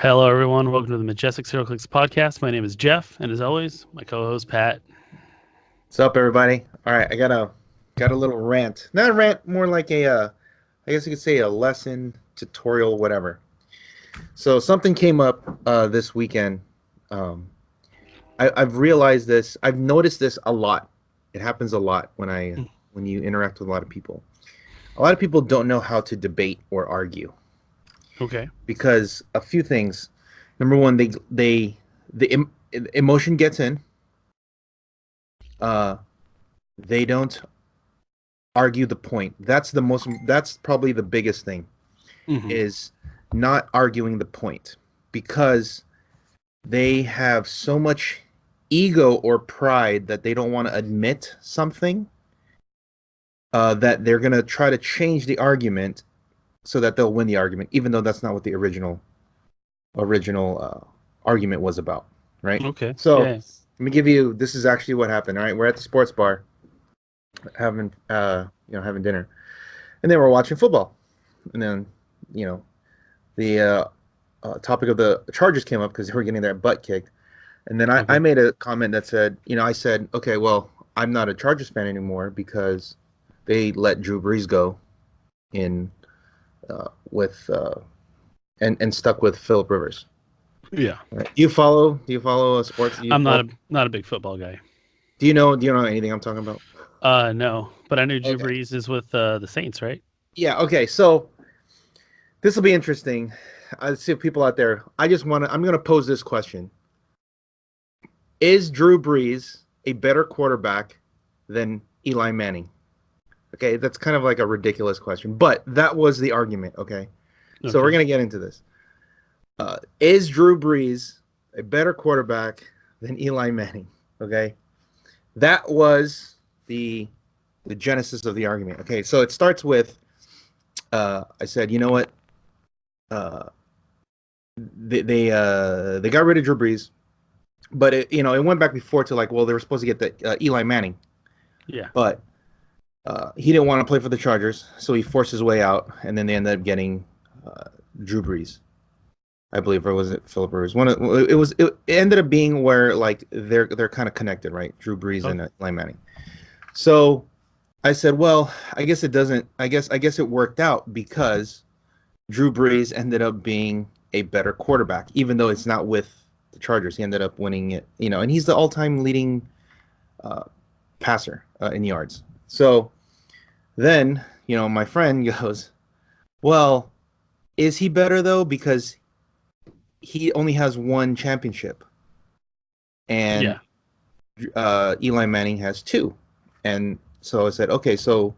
Hello, everyone. Welcome to the Majestix Heroclix Podcast. My name is Jeff, and as always, my co-host Pat. What's up, everybody? All right, I got a little rant. Not a rant, more like I guess you could say a lesson, tutorial, whatever. So something came up this weekend. I've realized this. I've noticed this a lot. It happens a lot when you interact with a lot of people. A lot of people don't know how to debate or argue Okay. because a few things. Number one, emotion gets in. They don't argue the point. That's probably the biggest thing, is not arguing the point, because they have so much ego or pride that they don't want to admit something, that they're going to try to change the argument so that they'll win the argument, even though that's not what the original argument was about, right? Okay. So Yeah. let me give you, this is actually what happened. All right, we're at the sports bar having dinner, and then we're watching football, and then the topic of the Chargers came up because they were getting their butt kicked, and then I made a comment that said, I said, okay, well, I'm not a Chargers fan anymore because they let Drew Brees go in and stuck with Phillip Rivers. Yeah. Right. Do you follow sports? I'm not a big football guy. Do you know anything I'm talking about? No, but I know Drew Okay. Brees is with the Saints, right? Yeah. Okay. So this will be interesting. I see people out there. I'm going to pose this question: is Drew Brees a better quarterback than Eli Manning? Okay, that's kind of like a ridiculous question, but that was the argument. Okay, so we're going to get into this. Is Drew Brees a better quarterback than Eli Manning? Okay, that was the genesis of the argument. Okay, so it starts with, I said, you know what? They got rid of Drew Brees, but it went back before to like, well, they were supposed to get the Eli Manning. Yeah. But he didn't want to play for the Chargers, so he forced his way out, and then they ended up getting Drew Brees, I believe, or was it Phillip Rivers? It ended up being where like they're kind of connected, right? Drew Brees and Eli Manning. So I said, well, I guess it worked out because Drew Brees ended up being a better quarterback, even though it's not with the Chargers. He ended up winning it, and he's the all-time leading passer in yards. So then, my friend goes, well, is he better though? Because he only has one championship, and Eli Manning has two. And so I said, okay, so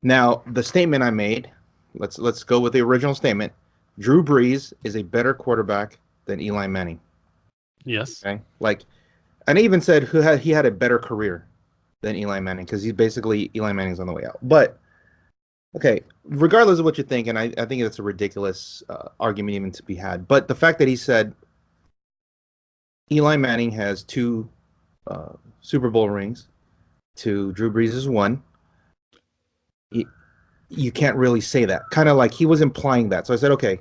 now the statement I made, let's go with the original statement. Drew Brees is a better quarterback than Eli Manning. Yes. Okay, and I even said he had a better career than Eli Manning, because he's basically Eli Manning's on the way out. But okay, regardless of what you think, and I think it's a ridiculous argument even to be had. But the fact that he said Eli Manning has two Super Bowl rings to Drew Brees' one, you can't really say that. Kind of like he was implying that. So I said, okay.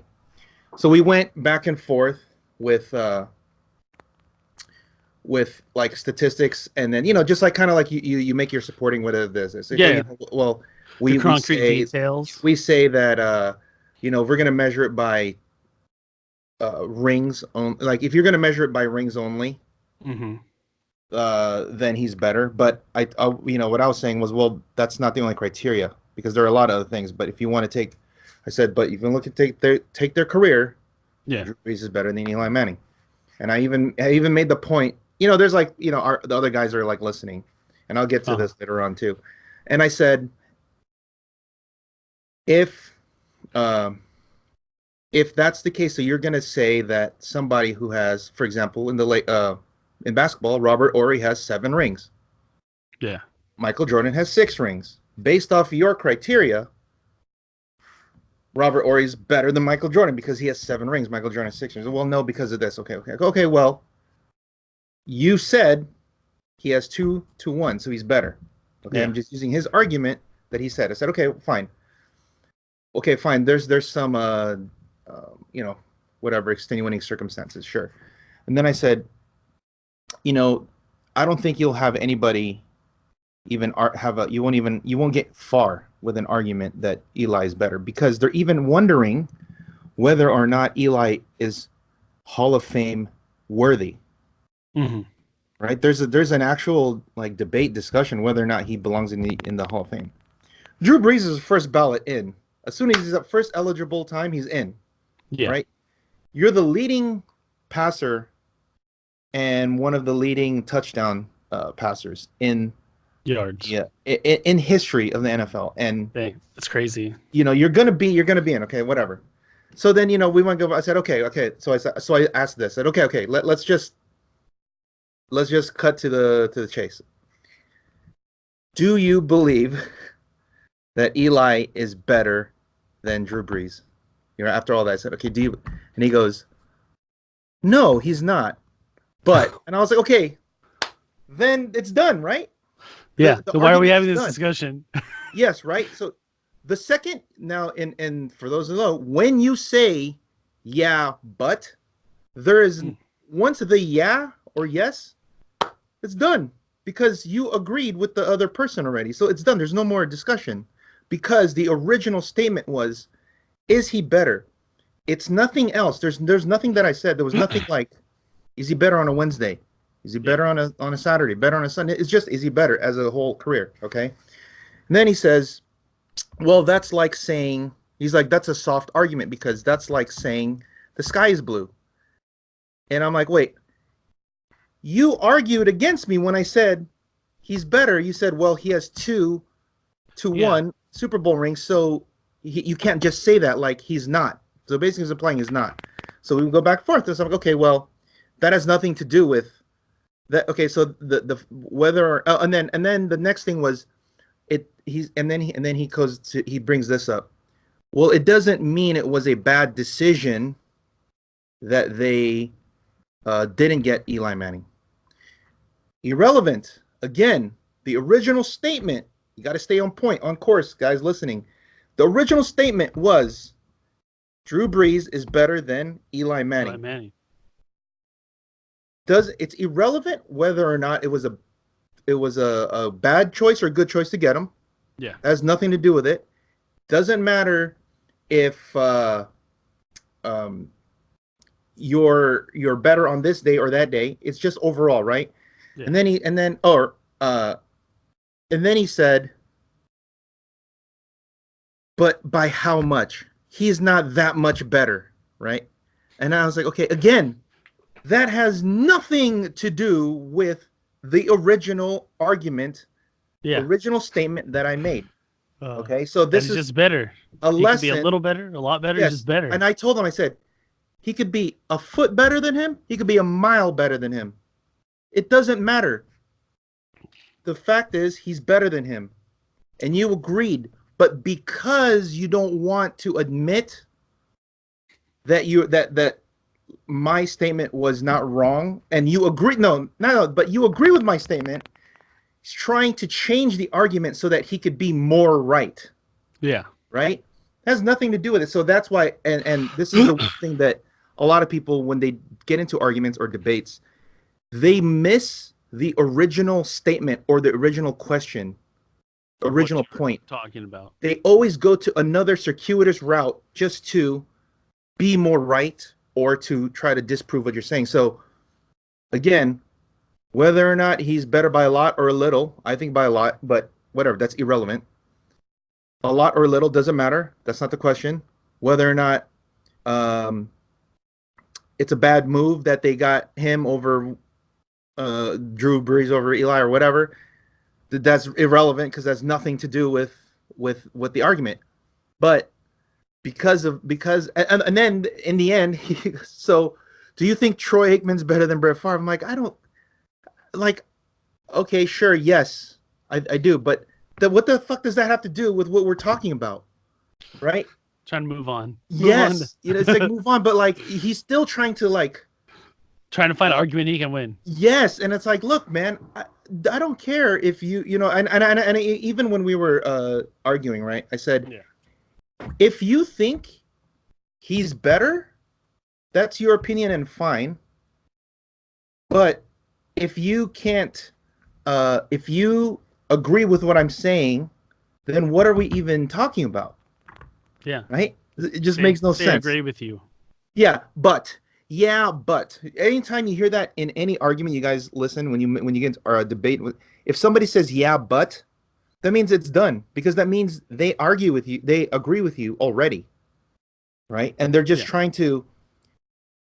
So we went back and forth with like statistics, and then just like kind of like you make your supporting whatever this is. Well, we say details. We say that we're gonna measure it by rings on, like if you're gonna measure it by rings only, then he's better. But I what I was saying was, well, that's not the only criteria, because there are a lot of other things. But if you want to take, I said, but you can look at take their career. Yeah, Drew Brees is better than Eli Manning, and I even made the point. There's like the other guys are like listening, and I'll get to this later on too. And I said, if that's the case, so you're going to say that somebody who has, for example, in basketball, Robert Horry has 7 rings. Yeah. Michael Jordan has 6 rings. Based off your criteria, Robert Horry's better than Michael Jordan because he has 7 rings. Michael Jordan has 6 rings. Well, no, because of this. Okay. Well, you said he has 2-1, so he's better. Okay, yeah. I'm just using his argument that he said. I said, okay, fine. There's some whatever extenuating circumstances, sure. And then I said, you know, I don't think you'll have anybody even you won't get far with an argument that Eli is better, because they're even wondering whether or not Eli is Hall of Fame worthy. Mm-hmm. Right? There's an actual like debate discussion whether or not he belongs in the Hall of Fame. Drew Brees is first ballot in. As soon as he's at first eligible time, he's in. Yeah. Right? You're the leading passer and one of the leading touchdown passers in yards. Yeah, in history of the NFL. And dang, that's crazy. You know, you're gonna be in. Okay, whatever. So then, you know, we went to go. I said, okay. So I asked this. I said, okay. Let's just cut to the chase. Do you believe that Eli is better than Drew Brees? You know, after all that, I said, okay, do you? And he goes, no, he's not. But, and I was like, okay, then it's done, right? Yeah. So why are we having this done. discussion? Yes, right. So the second now, and for those who know, when you say yeah, but there is once the yeah or yes, it's done because you agreed with the other person already. So it's done. There's no more discussion because the original statement was, is he better? It's nothing else. There's nothing that I said. There was nothing like, is he better on a Wednesday? Is he better on a Saturday? Better on a Sunday? It's just, is he better as a whole career? Okay. And then he says, well, that's like saying, he's like, that's a soft argument because that's like saying the sky is blue. And I'm like, wait, you argued against me when I said he's better. You said, well, he has 2 to 1 Super Bowl rings. So you can't just say that like he's not. So basically he's implying he's not. So we go back and forth. So I'm like, okay, well, that has nothing to do with that. Okay, so the whether or, and then the next thing was he brings this up. Well, it doesn't mean it was a bad decision that they didn't get Eli Manning. Irrelevant. Again, the original statement, you got to stay on point, on course, guys listening. The original statement was Drew Brees is better than Eli Manning. It's irrelevant whether or not it was a bad choice or a good choice to get him. Yeah. It has nothing to do with it. Doesn't matter if you're better on this day or that day. It's just overall, right? Yeah. And then he said, but by how much? He's not that much better, right? And I was like, okay, again, that has nothing to do with the original argument, original statement that I made. Okay, so this is just better. A lesson. Could be a little better, a lot better, yes. Just better. And I told him, I said, he could be a foot better than him. He could be a mile better than him. It doesn't matter. The fact is, he's better than him. And you agreed. But because you don't want to admit that that my statement was not wrong, and you agree, but you agree with my statement, he's trying to change the argument so that he could be more right. Yeah. Right? It has nothing to do with it. So that's why, and this is the thing that a lot of people, when they get into arguments or debates, they miss the original statement or the original question, original point. Talking about. They always go to another circuitous route just to be more right or to try to disprove what you're saying. So, again, whether or not he's better by a lot or a little, I think by a lot, but whatever, that's irrelevant. A lot or a little doesn't matter. That's not the question. Whether or not it's a bad move that they got him over Drew Brees over Eli or whatever, that's irrelevant because that's nothing to do with the argument. But because and then in the end, so do you think Troy Aikman's better than Brett Favre? I'm like, I don't like. Okay, sure, yes, I do, but what the fuck does that have to do with what we're talking about, right? Trying to move on. Yes, it's like move on, but like he's still trying to find an argument he can win. Yes, and it's like, look, man, I don't care if you know, and even when we were arguing, right? I said, if you think he's better, that's your opinion and fine. But if you can't, if you agree with what I'm saying, then what are we even talking about? Yeah. Right? It just makes no sense. I agree with you. Yeah, but anytime you hear that in any argument, you guys listen when you get into a debate. If somebody says yeah, but, that means it's done, because that means they argue with you, they agree with you already, right? And they're just trying to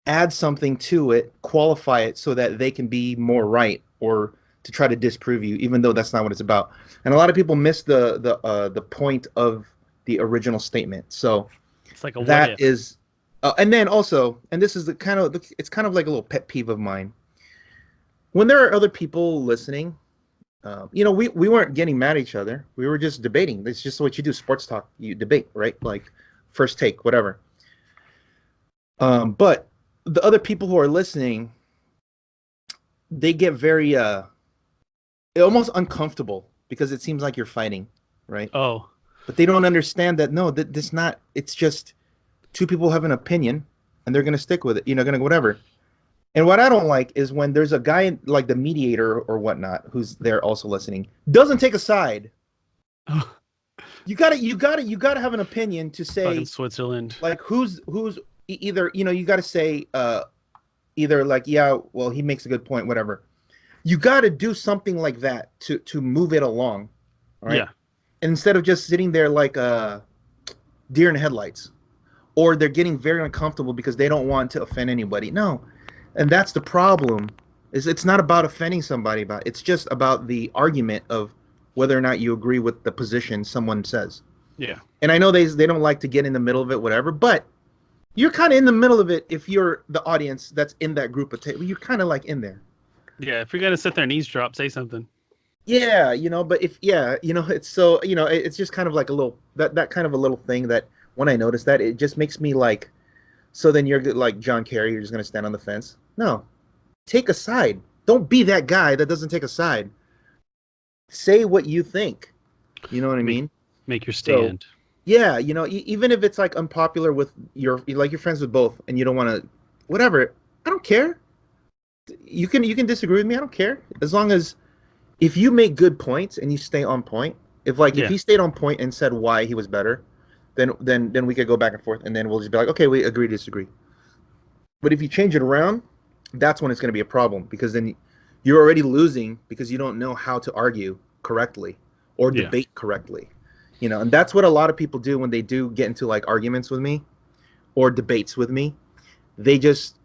add something to it, qualify it so that they can be more right, or to try to disprove you, even though that's not what it's about. And a lot of people miss the point of the original statement. So it's like a that is, and then also, and this is it's kind of like a little pet peeve of mine. When there are other people listening, we weren't getting mad at each other. We were just debating. That's just what you do. Sports talk, you debate, right? Like first take, whatever. But the other people who are listening, they get very almost uncomfortable, because it seems like you're fighting, right? Oh. But they don't understand that, no, this not, it's just two people have an opinion and they're going to stick with it, going to whatever. And what I don't like is when there's a guy like the mediator or whatnot who's there also listening, doesn't take a side. You gotta have an opinion to say, fucking Switzerland. Like who's either, you gotta say either like, yeah, well, he makes a good point, whatever. You gotta do something like that to move it along. Right? Yeah. Instead of just sitting there like a deer in headlights, or they're getting very uncomfortable because they don't want to offend anybody. No. And that's the problem. Is it's not about offending somebody, it's just about the argument of whether or not you agree with the position someone says. Yeah. And I know they don't like to get in the middle of it, whatever, but you're kind of in the middle of it if you're the audience that's in that group of table. You're kind of like in there. Yeah, if you're gonna sit there and eavesdrop, say something. Yeah, but if it's so, it's just kind of like a little that kind of a little thing that when I notice that, it just makes me like, so then you're like John Kerry, you're just gonna stand on the fence. No, take a side. Don't be that guy that doesn't take a side. Say what you think. You know what I mean? Make your stand. So, yeah, even if it's like unpopular with you're friends with both, and you don't want to, whatever. I don't care. You can disagree with me. I don't care, as long as if you make good points and you stay on point. If he stayed on point and said why he was better, then we could go back and forth, and then we'll just be like, okay, we agree to disagree. But if you change it around, that's when it's going to be a problem, because then you're already losing because you don't know how to argue correctly or debate correctly. And that's what a lot of people do when they do get into like arguments with me or debates with me. They just,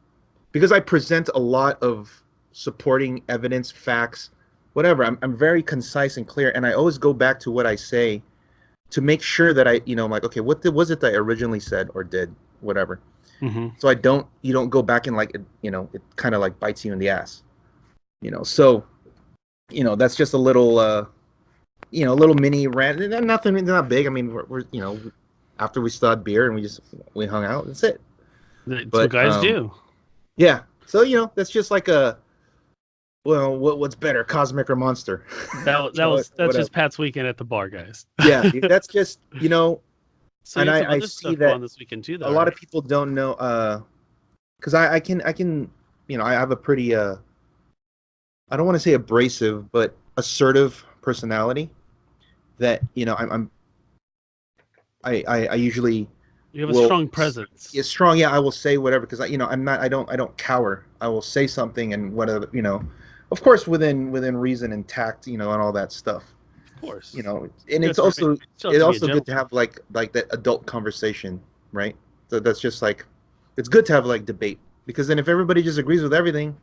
because I present a lot of supporting evidence, facts, whatever, I'm very concise and clear, and I always go back to what I say to make sure that I'm like, okay, was it that I originally said or did, whatever. Mm-hmm. So you don't go back and like, it kind of like bites you in the ass, so, that's just a little, little mini rant. Nothing, not big. I mean, we're after we still had beer and we hung out. That's it. That's what guys do. Yeah. So, that's just like what's better, Cosmic or Monster? That's just Pat's weekend at the bar, guys. Yeah. That's just, So and I see that on this weekend too, though, a lot of people don't know, because I can, I have a pretty, I don't want to say abrasive, but assertive personality that, I usually, you have a strong presence. Yeah, strong. Yeah, I will say whatever, because I don't cower. I will say something, and whatever, of course within reason and tact, and all that stuff. Of course. And it's also good to have like that adult conversation, right? So that's just like, it's good to have like debate, because then if everybody just agrees with everything.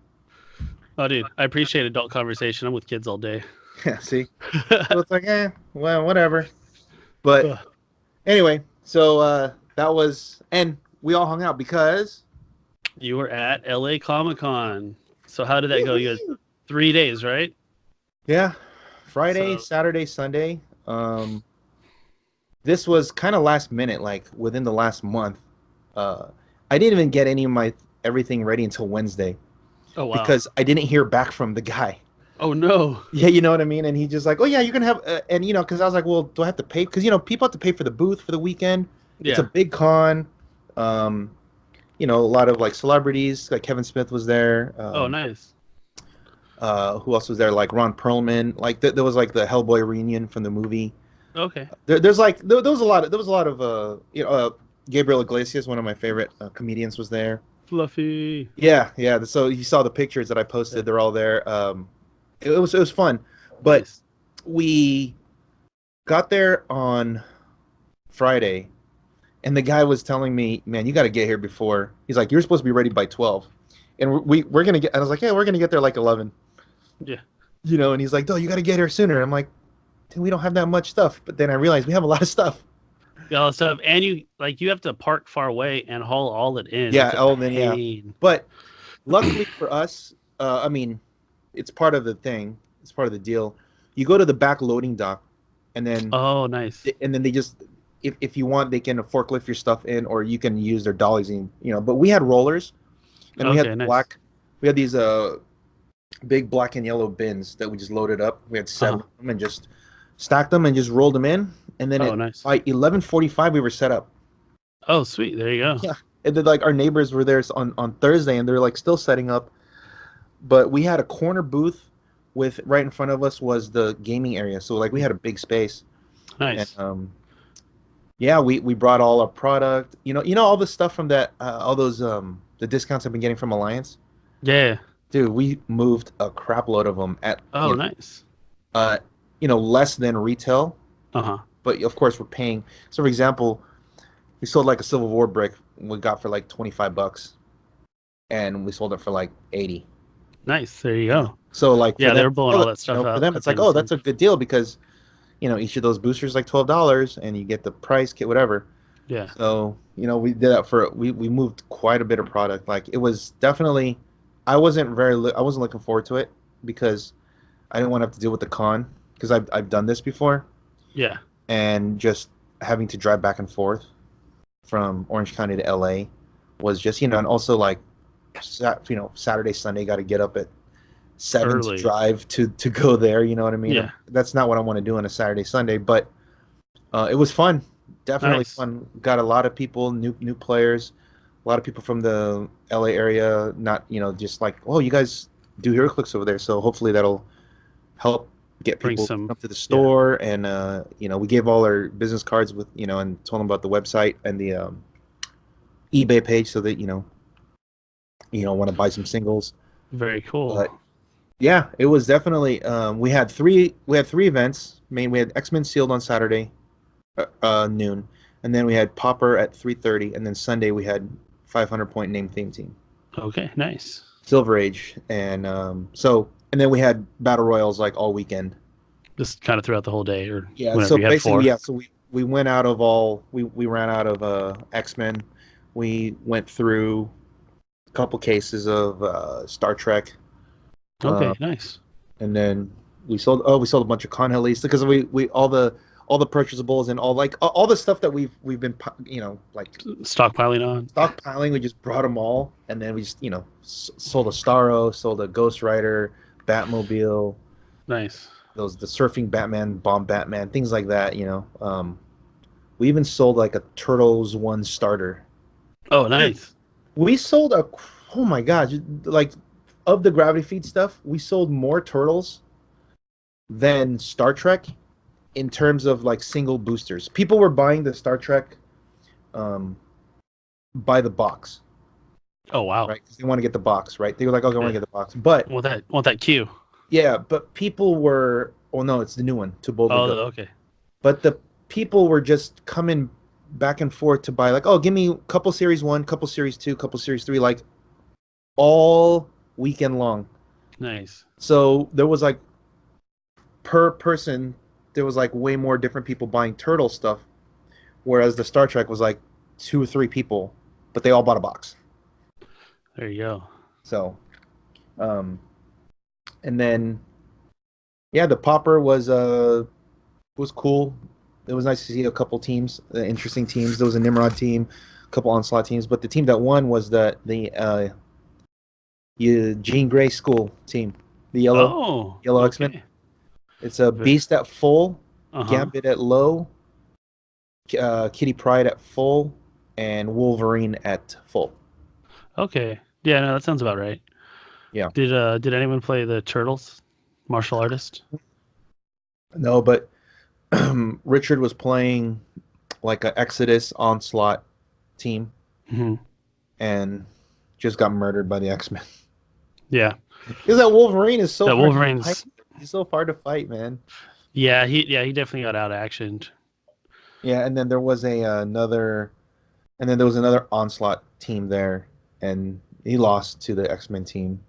Oh, dude, I appreciate adult conversation. I'm with kids all day. Yeah, see? So it's like, well, whatever. But anyway, so that was, and we all hung out because you were at LA Comic-Con. So how did that go? You had 3 days, right? Yeah. Friday, Saturday, Sunday. This was kind of last minute, like within the last month. I didn't even get any of my everything ready until Wednesday. Oh, wow. Because I didn't hear back from the guy. Oh, no. Yeah, you know what I mean? And he just like, oh, yeah, you're going to have... and, because I was like, well, do I have to pay? Because, people have to pay for the booth for the weekend. Yeah. It's a big con. a lot of like celebrities. Like Kevin Smith was there. Oh, nice. Who else was there? Like Ron Perlman. Like there was like the Hellboy reunion from the movie. Okay. There was a lot of Gabriel Iglesias, one of my favorite comedians, was there. Fluffy. Yeah, yeah. So you saw the pictures that I posted. They're all there. It was fun, but Nice. we got there on Friday, and the guy was telling me, "Man, you got to get here before." He's like, "You're supposed to be ready by 12." And we're gonna get. I was like, "Yeah, we're gonna get there like 11." Yeah. And he's like, "No, you got to get here sooner." I'm like, "Dude, we don't have that much stuff." But then I realized we have a lot of stuff. Got all the stuff, and you have to park far away and haul all it in. Yeah, It's a oh, then yeah. pain. But luckily for us, I mean, it's part of the thing. It's part of the deal. You go to the back loading dock, and then Oh, nice. they just, if you want, they can forklift your stuff in, or you can use their dollies. But we had rollers, and we Okay, had nice. we had these big black and yellow bins that we just loaded up. We had 7 of them and just stacked them and just rolled them in. And then Nice. by 11:45 we were set up. Oh, sweet. There you go. Yeah. And then like our neighbors were there on Thursday, and they're like still setting up. But we had a corner booth with right in front of us was the gaming area. So like we had a big space. Nice. And yeah, we brought all our product. All the stuff from that all those the discounts I've been getting from Alliance. Yeah. Dude, we moved a crap load of them at Nice. less than retail. Uh-huh. But of course we're paying. So for example, we sold like a Civil War brick we got for like $25, and we sold it for like 80. Nice. There you go. So like Yeah, they were blowing all that stuff out. For them it's like, oh, that's a good deal because each of those boosters is like $12 and you get the price kit, whatever. Yeah. So we did that we moved quite a bit of product. Like it was definitely, I wasn't looking forward to it because I didn't want to have to deal with the con because I've done this before. Yeah. And just having to drive back and forth from Orange County to LA was just, and also like, Saturday, Sunday, got to get up at 7 Early. to drive to go there. You know what I mean? Yeah. That's not what I want to do on a Saturday, Sunday, but it was fun. Definitely Nice. fun. Got a lot of people, new players, a lot of people from the LA area, not, just like, oh, you guys do Heroclix over there. So hopefully that'll help get Bring people some- up to the store. And we gave all our business cards with and told them about the website and the eBay page so that want to buy some singles. Very cool. But yeah, it was definitely we had three events. We had X-Men Sealed on Saturday noon, and then we had Popper at 3:30, and then Sunday we had 500 point name theme team. Okay, nice. Silver Age, and and then we had battle royals like all weekend. Just kind of throughout the whole day, or Yeah, whenever so you had basically, four. yeah, so we went out of we ran out of X-Men. We went through a couple cases of Star Trek. Okay, nice. And then we sold a bunch of con helis because we all the purchasables and all the stuff that we've been like stockpiling. We just brought them all, and then we just sold a Starro, sold a Ghost Rider, Batmobile, Nice. the surfing Batman, bomb Batman, things like that. We even sold like a Turtles 1 starter. Oh, nice. We sold oh my gosh, like of the Gravity Feed stuff, we sold more Turtles than Star Trek in terms of like single boosters. People were buying the Star Trek by the box. Oh, wow. Right? Because they want to get the box, right? They were like, okay, I want to get the box. But want that queue. Yeah, but people were, oh no, it's the new one, To Boldly Go. Okay. But the people were just coming back and forth to buy, like, oh, give me a couple series 1, couple series 2, couple series 3, like all weekend long. Nice. So there was like per person, there was like way more different people buying Turtle stuff, whereas the Star Trek was like 2 or 3 people, but they all bought a box. There you go. So, and then, yeah, the Popper was cool. It was nice to see a couple teams, interesting teams. There was a Nimrod team, a couple Onslaught teams, but the team that won was the Jean Grey School team, the yellow X-Men. It's a Beast at full, Gambit at low, Kitty Pryde at full, and Wolverine at full. Okay. Yeah, no, that sounds about right. Yeah. Did anyone play the Turtles? Martial artist? No, but Richard was playing like a Exodus Onslaught team Hmm. and just got murdered by the X-Men. Yeah. Because that Wolverine is so That hard to fight. Wolverine's He's so hard to fight, man. he definitely got out actioned. Yeah, and then there was another Onslaught team there, and he lost to the X-Men team.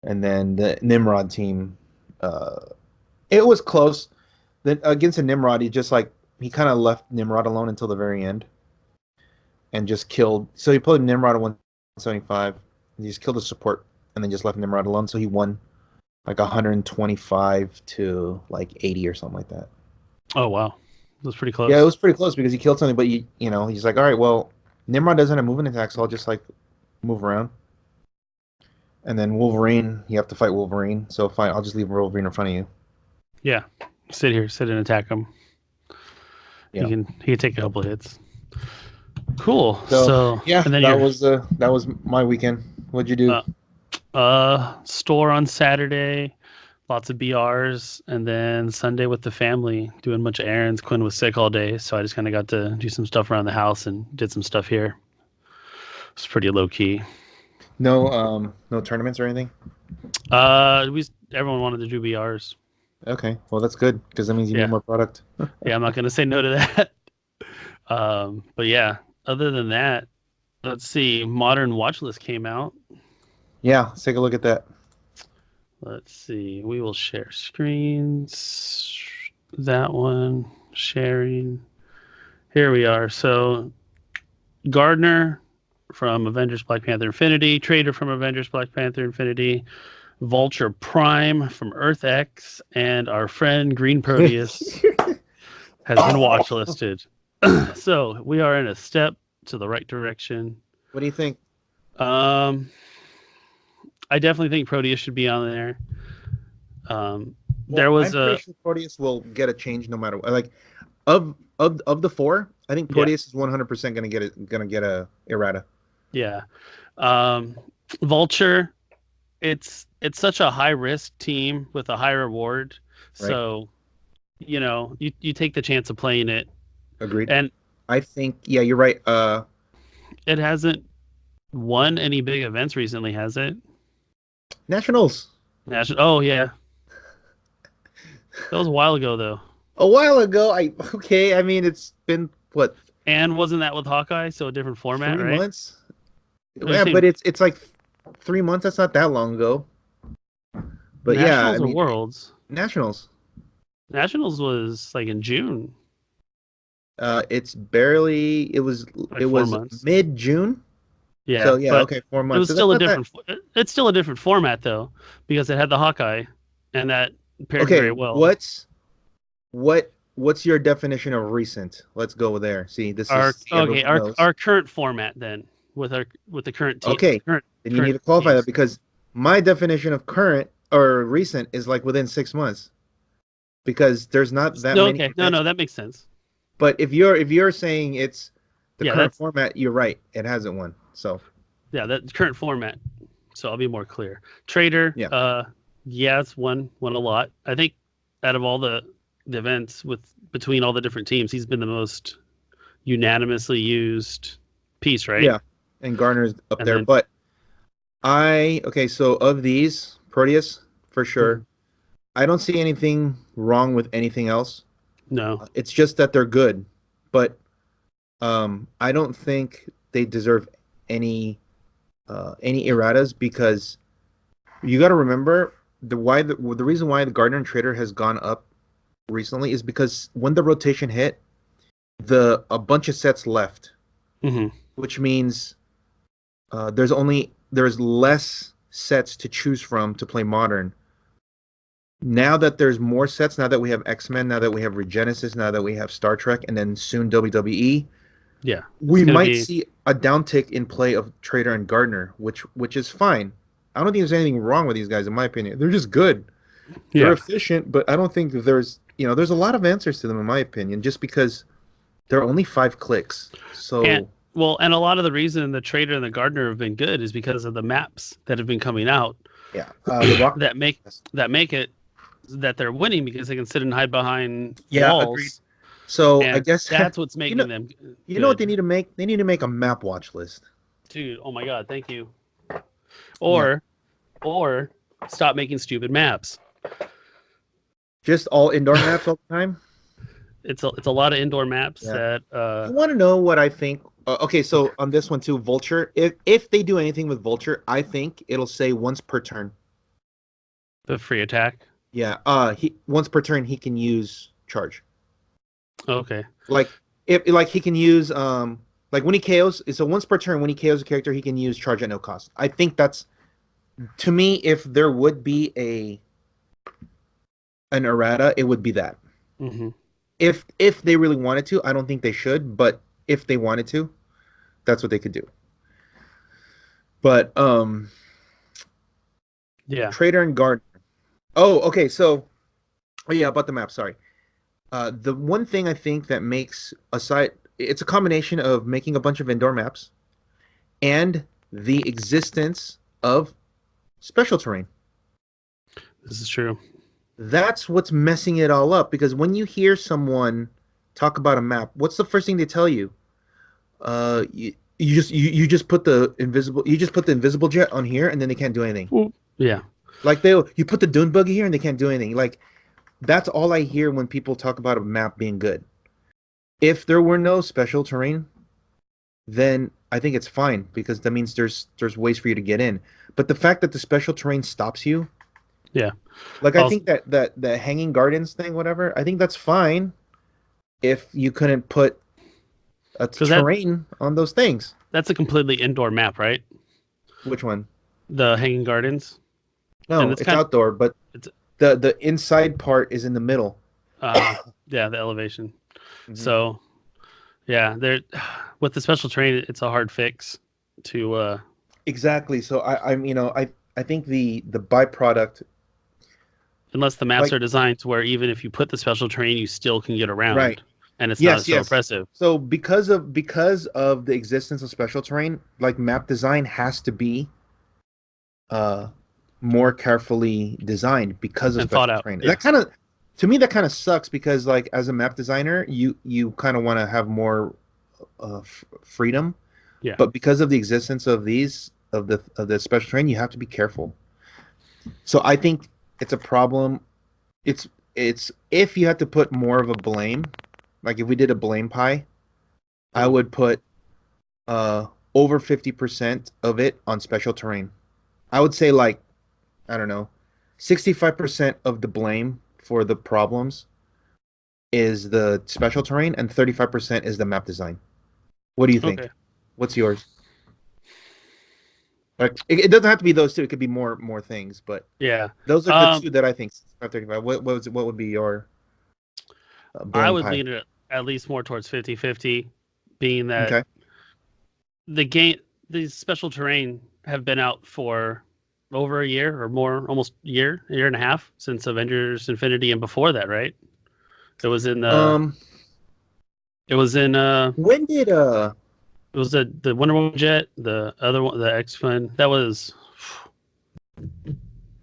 And then the Nimrod team, uh, it was close. Then against the Nimrod, he kind of left Nimrod alone until the very end, and just killed. So he put Nimrod at 175. And he just killed the support, and then just left Nimrod alone. So he won like 125 to like 80 or something like that. Oh wow. It was pretty close. Yeah, it was pretty close because he killed something, but he's like, all right, well, Nimrod doesn't have movement attacks, so I'll just like move around. And then Wolverine, you have to fight Wolverine. So fine, I'll just leave Wolverine in front of you. Yeah. Sit and attack him. Yeah. He can take a couple of hits. Cool. So yeah, and then that was my weekend. What'd you do? Store on Saturday, lots of BRs, and then Sunday with the family, doing a bunch of errands. Quinn was sick all day, so I just kind of got to do some stuff around the house and did some stuff here. It's pretty low key. No tournaments or anything. Everyone wanted to do BRs. Okay, well that's good because that means you need more product. Yeah, I'm not gonna say no to that. But yeah, other than that, let's see. Modern Watch List came out. Yeah, let's take a look at that. Let's see. We will share screens. That one sharing. Here we are. So Gardner from Avengers Black Panther Infinity, Trader from Avengers Black Panther Infinity, Vulture Prime from Earth X, and our friend Green Proteus has been watch listed. So we are in a step to the right direction. What do you think? I definitely think Proteus should be on there. I'm pretty sure Proteus will get a change no matter what. Like of the four, I think Proteus is 100% gonna get a errata. Yeah. Vulture, it's such a high risk team with a high reward. Right. So, you take the chance of playing it. Agreed. And I think you're right. It hasn't won any big events recently, has it? Nationals. Oh yeah. That was a while ago though. A while ago. I mean it's been what? And wasn't that with Hawkeye? So a different format, 3 right? months. Yeah, but it's like 3 months. That's not that long ago. But Nationals or Worlds? Nationals. Nationals was like in June. It was 4 months. mid-June. Yeah. So okay, 4 months. It was still a different. It's still a different format though, because it had the Hawkeye, and that paired very well. What's your definition of recent? Let's go there. See, this is our current format then with the current team. Okay, then you need to qualify that because my definition of current or recent is like within 6 months, because there's not that many. Okay, no, that makes sense. But if you're saying it's the current format, you're right. It hasn't won. So yeah, that current format. So I'll be more clear. Trader, it's won a lot. I think out of all the events between all the different teams, he's been the most unanimously used piece, right? Yeah, and Garner's up there. But so of these, Proteus for sure. I don't see anything wrong with anything else. No, it's just that they're good, but I don't think they deserve any erratas, because you got to remember the reason why the Gardner and Trader has gone up recently is because when the rotation hit, a bunch of sets left, which means there's less sets to choose from to play Modern. Now that there's more sets, now that we have X-Men, now that we have Regenesis, now that we have Star Trek, and then soon WWE, we might see a downtick in play of Trader and Gardner, which is fine. I don't think there's anything wrong with these guys, in my opinion. They're just good. They're efficient, but I don't think there's a lot of answers to them, in my opinion, just because they're only 5 clicks. So Well, and a lot of the reason the Trader and the Gardener have been good is because of the maps that have been coming out Yeah, the rock. that make it that they're winning because they can sit and hide behind Yeah, agreed. walls, So I and guess that's what's you making know them you know what good. they need to make? They need to make a map watch list. Dude, oh my god, thank you. Yeah, Or stop making stupid maps. just all indoor maps all the time. It's a lot of indoor maps Yeah. that You want to know what I think? Okay, so on this one too, Vulture. If they do anything with Vulture, I think it'll say once per turn. the free attack. Yeah. He once per turn he can use charge. Okay. Like if like he can use like when he KOs. So once per turn when he KOs a character, he can use charge at no cost. I think that's to me. If there would be an errata, it would be that. Mm-hmm. If they really wanted to, I don't think they should, but if they wanted to, that's what they could do. But Yeah. Trader and Guard. Oh, okay. So, oh yeah, about the map. Sorry. The one thing I think that makes aside, it's a combination of making a bunch of indoor maps and the existence of special terrain. This is true. That's what's messing it all up because when you hear someone talk about a map, what's the first thing they tell you? You just put the invisible jet on here and then they can't do anything. Ooh. Yeah. Like you put the dune buggy here and they can't do anything. Like that's all I hear when people talk about a map being good. If there were no special terrain, then I think it's fine because that means there's ways for you to get in. But the fact that the special terrain stops you, Yeah. like I think that the hanging gardens thing, whatever, I think that's fine if you couldn't put a terrain on those things. That's a completely indoor map, right? Which one? The Hanging Gardens. No, it's outdoor, but the inside part is in the middle. Yeah, the elevation. Mm-hmm. So, yeah, there with the special terrain, it's a hard fix to. Exactly. So I think the byproduct. Unless the maps are designed to where even if you put the special terrain, you still can get around. Right. And it's not so oppressive. So because of the existence of special terrain, like map design has to be more carefully designed because of special terrain. Yeah. That kind of to me that kind of sucks because like as a map designer, you kind of want to have more freedom. Yeah. But because of the existence of the special terrain, you have to be careful. So I think it's a problem. It's if you had to put more of a blame, like if we did a blame pie, I would put over 50% of it on special terrain. I would say like, I don't know, 65% of the blame for the problems is the special terrain and 35% is the map design. What do you think? Okay. What's yours? Like, it doesn't have to be those two. It could be more things, but yeah, those are the two that I think. 35. What would be your? I would lean it at least more towards 50-50, being that the special terrain have been out for over a year or more, almost a year and a half since Avengers Infinity and before that, right? It was in the. It was in. When did It was the Wonder Woman jet, the other one, the X-Men. That was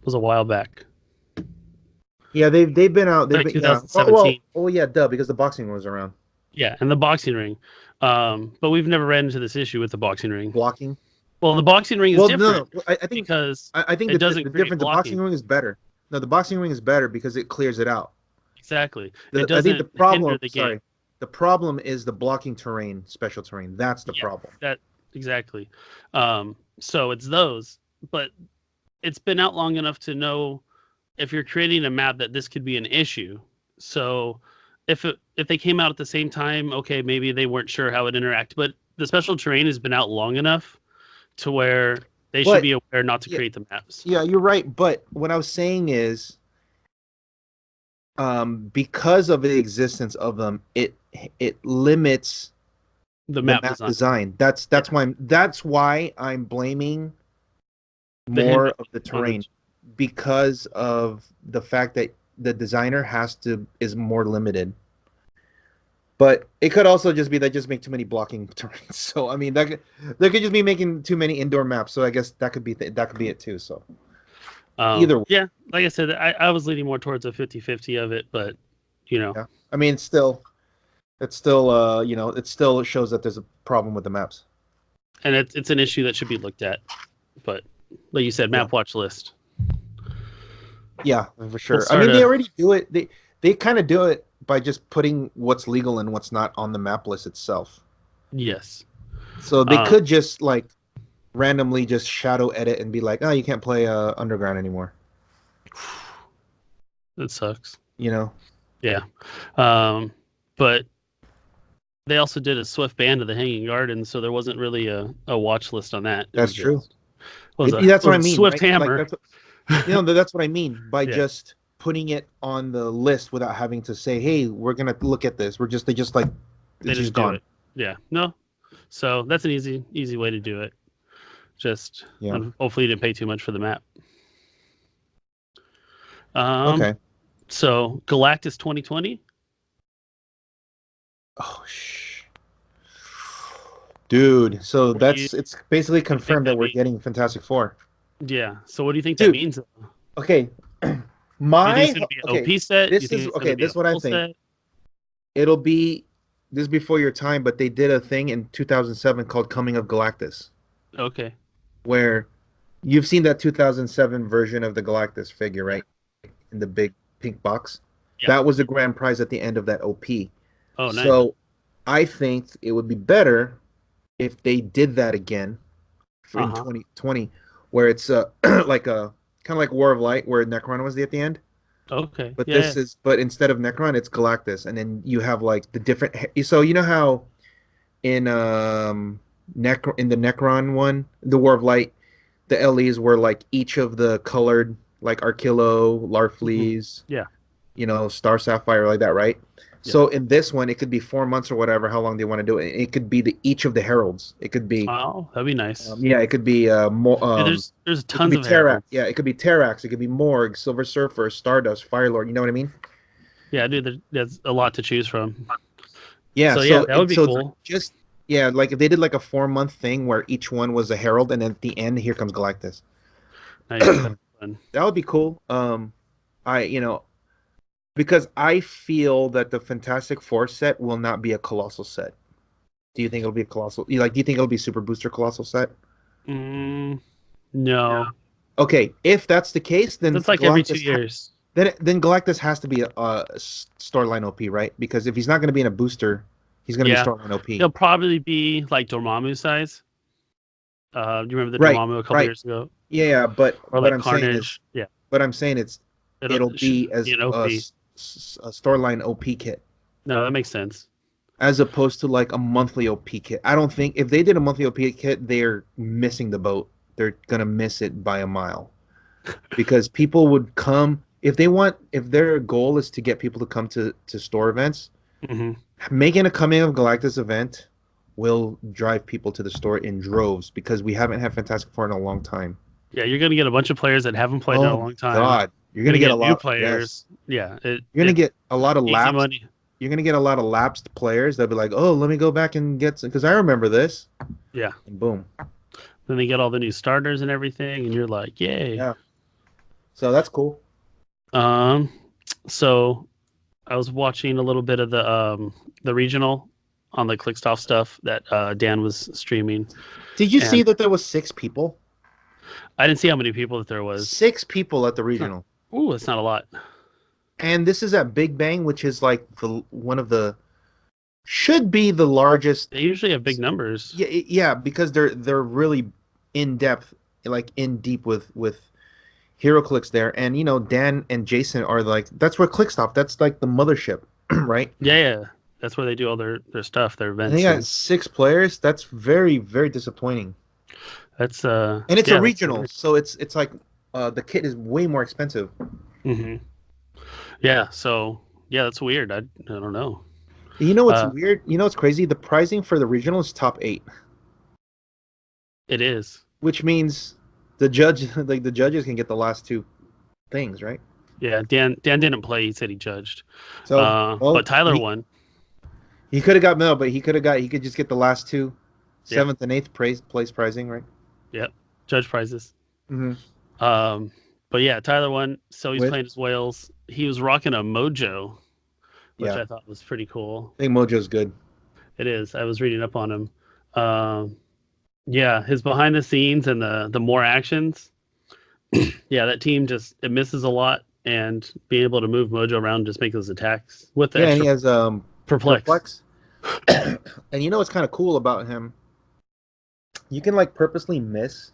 a while back. Yeah, they've been out. They've been 2017. Yeah, duh, because the boxing was around. Yeah, and the boxing ring. But we've never ran into this issue with the boxing ring. Blocking. Well, the boxing ring is different. No, I think because I think it doesn't the difference. The boxing ring is better. No, the boxing ring is better because it clears it out. Exactly. I think the problem. The problem is the blocking terrain, special terrain. That's the problem. Exactly. So it's those, but it's been out long enough to know if you're creating a map that this could be an issue. So if they came out at the same time, okay, maybe they weren't sure how it interact, but the special terrain has been out long enough to where they should be aware not to create the maps. Yeah, you're right. But what I was saying is, because of the existence of them, it limits the map design. That's why I'm blaming more of the terrain because of the fact that the designer is more limited. But it could also just be they just make too many blocking terrains. So I mean, they could just be making too many indoor maps. So I guess that could be it too. So either way, yeah, like I said, I was leaning more towards a 50-50 of it, but yeah. I mean, it's still it still shows that there's a problem with the maps. And it's an issue that should be looked at. But like you said, map watch list. Yeah, for sure. I mean, they already do it. They kind of do it by just putting what's legal and what's not on the map list itself. Yes. So they could just like randomly just shadow edit and be like, "Oh, you can't play Underground anymore." That sucks. Yeah. But they also did a swift ban of the Hanging Garden, so there wasn't really a watch list on that. That's true. That's what I mean. Swift hammer. Like, that's what I mean by just putting it on the list without having to say, "Hey, we're gonna look at this." They just gone. It. Yeah. No. So that's an easy way to do it. Just hopefully you didn't pay too much for the map. Okay. So Galactus 2020. Oh dude. So it's basically confirmed that we're getting Fantastic Four. Yeah. So what do you think that means? Okay. OP set. This is what I think. Set? It'll be this is before your time, but they did a thing in 2007 called Coming of Galactus. Okay. Where you've seen that 2007 version of the Galactus figure, right? In the big pink box. Yeah. That was the grand prize at the end of that OP. Oh, nice. So I think it would be better if they did that again in 2020, where it's like a kind of like War of Light, where Necron was at the end. Okay. But but instead of Necron, it's Galactus, and then you have like the different. So you know how in the Necron one, the War of Light, the LEs were like each of the colored, like Arkillo, Larfleeze, Star Sapphire, like that, right? Yeah. So in this one, it could be 4 months or whatever, how long they want to do it. It could be each of the heralds. It could be. Oh, that'd be nice. It could be more. There's tons of heralds. Yeah, it could be Terrax. It could be Morg, Silver Surfer, Stardust, Firelord. You know what I mean? Yeah, dude. There's a lot to choose from. Yeah. So that would be cool. Just like if they did like a 4-month thing where each one was a herald, and then at the end, here comes Galactus. Nice. That would be cool. Because I feel that the Fantastic Four set will not be a Colossal set. Do you think it'll be a Colossal? Do you think it'll be Super Booster Colossal set? No. Okay, if that's the case, then it's like Galactus every 2 years. Then Galactus has to be a storyline OP, right? Because if he's not going to be in a booster, he's going to be storyline OP. He'll probably be like Dormammu size. Do you remember the Dormammu a couple years ago? Yeah, but or what like I'm Carnage. saying is, what I'm saying it'll be as a storyline OP kit. No, that makes sense. As opposed to like a monthly OP kit. I don't think if they did a monthly OP kit, they're missing the boat. They're gonna miss it by a mile, because people would come if their goal is to get people to come to store events. Making a Coming of Galactus event will drive people to the store in droves, because we haven't had Fantastic Four in a long time. Yeah, you're gonna get a bunch of players that haven't played in a long time. God. You're gonna get a lot of players. Yes. Yeah, you're gonna get a lot of lapsed money. You're gonna get a lot of lapsed players that'll be like, "Oh, let me go back and get some," because I remember this. Yeah. And boom. Then they get all the new starters and everything, and you're like, "Yay!" Yeah. So that's cool. So I was watching a little bit of the regional on the Clickstop stuff that Dan was streaming. Did you see that there was 6 people? I didn't see how many people that there was. 6 people at the regional. Ooh, that's not a lot. And this is at Big Bang, which is like should be the largest. They usually have big numbers. Yeah, because they're really in depth, like in deep with Heroclix there, and Dan and Jason are like, that's where Clickstop. That's like the mothership, right? Yeah. That's where they do all their stuff, their events. And they got 6 players. That's very, very disappointing. That's and it's a regional, so it's like the kit is way more expensive. Yeah, so that's weird. I don't know. You know what's weird? You know what's crazy? The pricing for the regional is top 8. It is, which means the judges can get the last 2 things, right? Yeah, Dan didn't play. He said he judged. So, but Tyler won. He could have got no, but he could just get the last two, Yep. 7th and 8th place pricing, right? Yep. Judge prizes. Mm-hmm. But yeah, Tyler won. So he's With playing as Wales. He was rocking a Mojo, which yeah, I thought was pretty cool. I think Mojo's good. It is. I was reading up on him. Um, yeah, his behind the scenes and the more actions. Yeah, that team just it misses a lot, and being able to move Mojo around just make those attacks with the Yeah, and extra he has perplex. and you know what's kind of cool about him? You can like purposely miss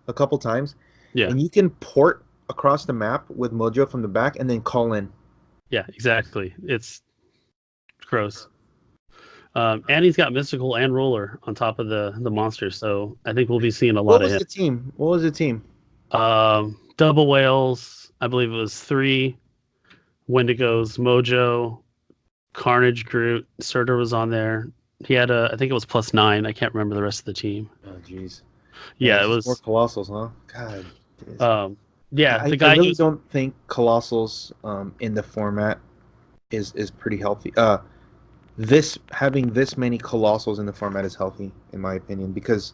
a couple times, Yeah, and you can port across the map with Mojo from the back and then call in. yeah, exactly. It's gross. And he's got mystical and roller on top of the monster, so I think we'll be seeing a What lot of was him. the team? What was the team? Double whales, I believe it was 3 Wendigos, Mojo, Carnage, Groot, Surtur was on there. He had I think it was +9. I can't remember the rest of the team. Oh, jeez. Yeah, it More was. Colossals, huh? God. Yeah, the I guy. really don't think Colossals in the format is pretty healthy. Having this many Colossals in the format is healthy, in my opinion, because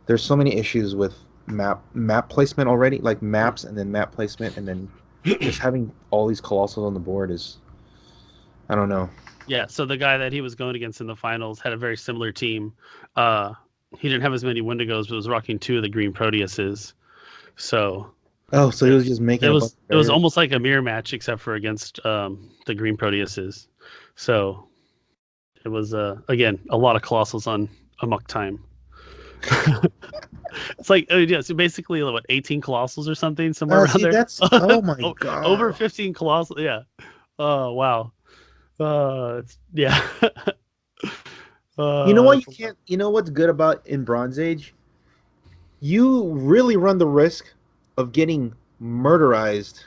there's so many issues with map placement already, like maps and then map placement, and then just having all these Colossals on the board is, I don't know. Yeah, so the guy that he was going against in the finals had a very similar team. He didn't have as many Wendigos, but was rocking 2 of the green Proteuses. So Oh, so he was just making it was almost like a mirror match, except for against the green Proteuses. So it was again a lot of Colossals on Amok time. It's like yeah, so basically what 18 Colossals or something somewhere around there. That's oh my god, over 15 Colossals. Yeah. Oh wow. Yeah. You know what you can't. You know what's good about in Bronze Age? You really run the risk of getting murderized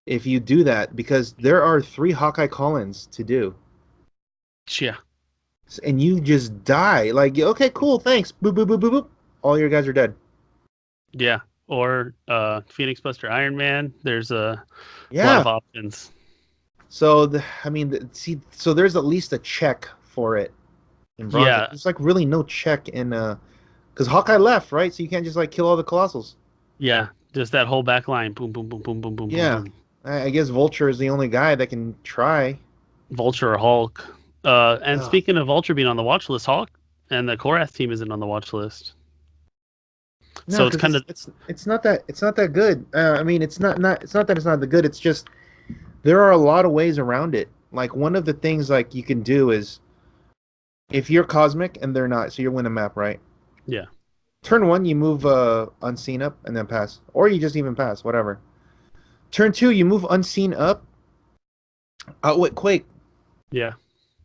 if you do that, because there are 3 Hawkeye call-ins to do. Yeah. And you just die. Like, okay, cool, thanks. Boop, boop, boop, boop, boop. All your guys are dead. Yeah. Or Phoenix Buster Iron Man. There's a lot Yeah. of options. So, so there's at least a check for it in Bronze Age. Yeah. There's like really no check in, because Hawkeye left, right? So you can't just like kill all the Colossals. Yeah. Just that whole back line. Boom, boom, boom, boom, boom, boom. Yeah. Boom, boom. I guess Vulture is the only guy that can try. Vulture or Hulk. And speaking of Vulture being on the watch list, Hulk and the Korath team isn't on the watch list. No, so it's kind of it's not that good. I mean, it's not that it's not that good. It's just there are a lot of ways around it. Like one of the things like you can do is if you're Cosmic and they're not, so you're winning a map, right? Yeah. Turn 1, you move Unseen up and then pass, or you just even pass, whatever. Turn 2, you move Unseen up, outwit Quake. Yeah.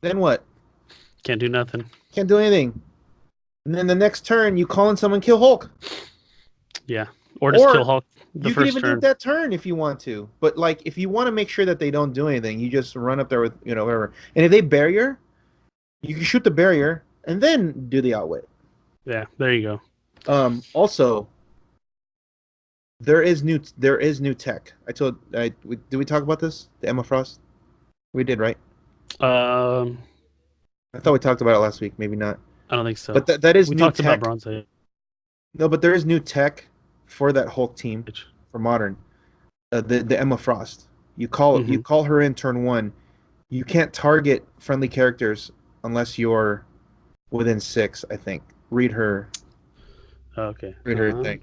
Then what? Can't do nothing. Can't do anything. And then the next turn, you call in someone, kill Hulk. Yeah. Or just kill Hulk the you first can even turn. do that turn if you want to. But like, if you want to make sure that they don't do anything, you just run up there with whatever. And if they barrier, you can shoot the barrier and then do the outwit. Yeah, there you go. Also, there is new tech. Did we talk about this? The Emma Frost? We did, right? I thought we talked about it last week. Maybe not. I don't think so. But that is we new talked tech. about Bronze Age. No, but there is new tech for that Hulk team for Modern. The Emma Frost. You call her in turn 1. You can't target friendly characters unless you're within 6. I think. Read her. Okay. Read her thing.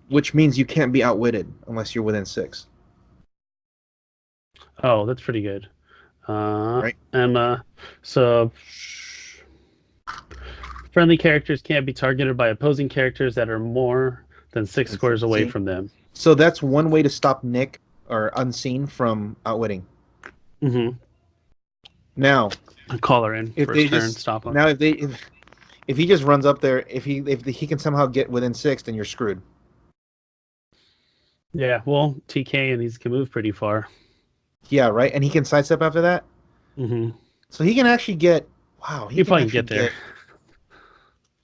Which means you can't be outwitted unless you're within 6. Oh, that's pretty good. Right. Emma. So friendly characters can't be targeted by opposing characters that are more than 6 squares away from them. So that's one way to stop Nick or Unseen from outwitting. Mm-hmm. Now, call her in first turn. Stop him. Now, if he just runs up there, if he can somehow get within 6, then you're screwed. Yeah, well, TK and he can move pretty far. Yeah, right. And he can sidestep after that. Mm-hmm. So he can actually get. Wow, he probably can get there.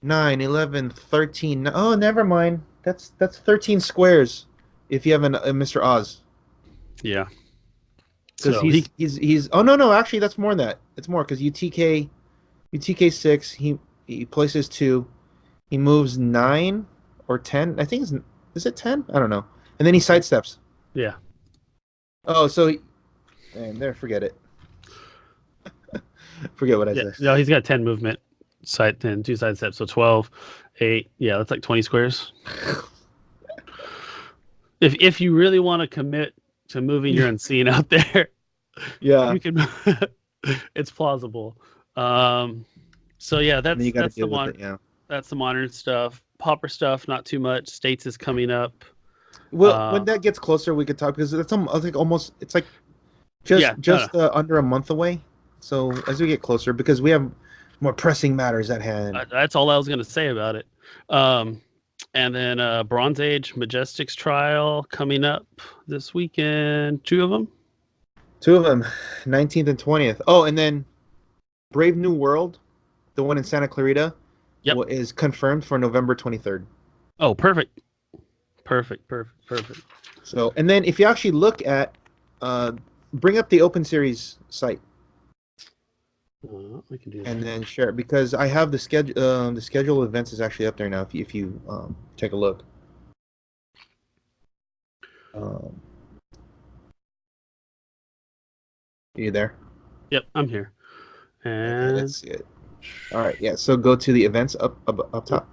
9, 11, 13. Oh, never mind. That's 13 squares if you have a Mr. Oz. Yeah. Because he's. Oh no, actually that's more than that. It's more because you TK TK6. He places 2. He moves 9 or 10. I think is it 10? I don't know. And then he sidesteps. Yeah. Oh, so and there, forget it. Forget what I Yeah. said. No, he's got 10 movement, side 10, 2 side steps, so 12, 8. Yeah, that's like 20 squares. If you really want to commit to moving your unseen out there, Yeah. you can. It's plausible. So yeah, And then you got to that's the deal with modern it. Yeah. that's the modern stuff. Pauper stuff, not too much. States is coming up. Well, when that gets closer, we could talk because it's I think almost it's like Yeah, no, no. under a month away. So as we get closer, because we have more pressing matters at hand. That's all I was going to say about it. And then Bronze Age Majestix trial coming up this weekend. 2 of them. 2 of them, 19th and 20th. Oh, and then Brave New World, the one in Santa Clarita, Yep. is confirmed for November 23rd. Oh, perfect. So, and then if you actually look at, bring up the Open Series site. I can do that. And then share it because I have the schedule. The schedule of events is actually up there now. If you take a look. Are you there? Yep, I'm here. And Okay, let's see it. All right, yeah. So go to the events up top.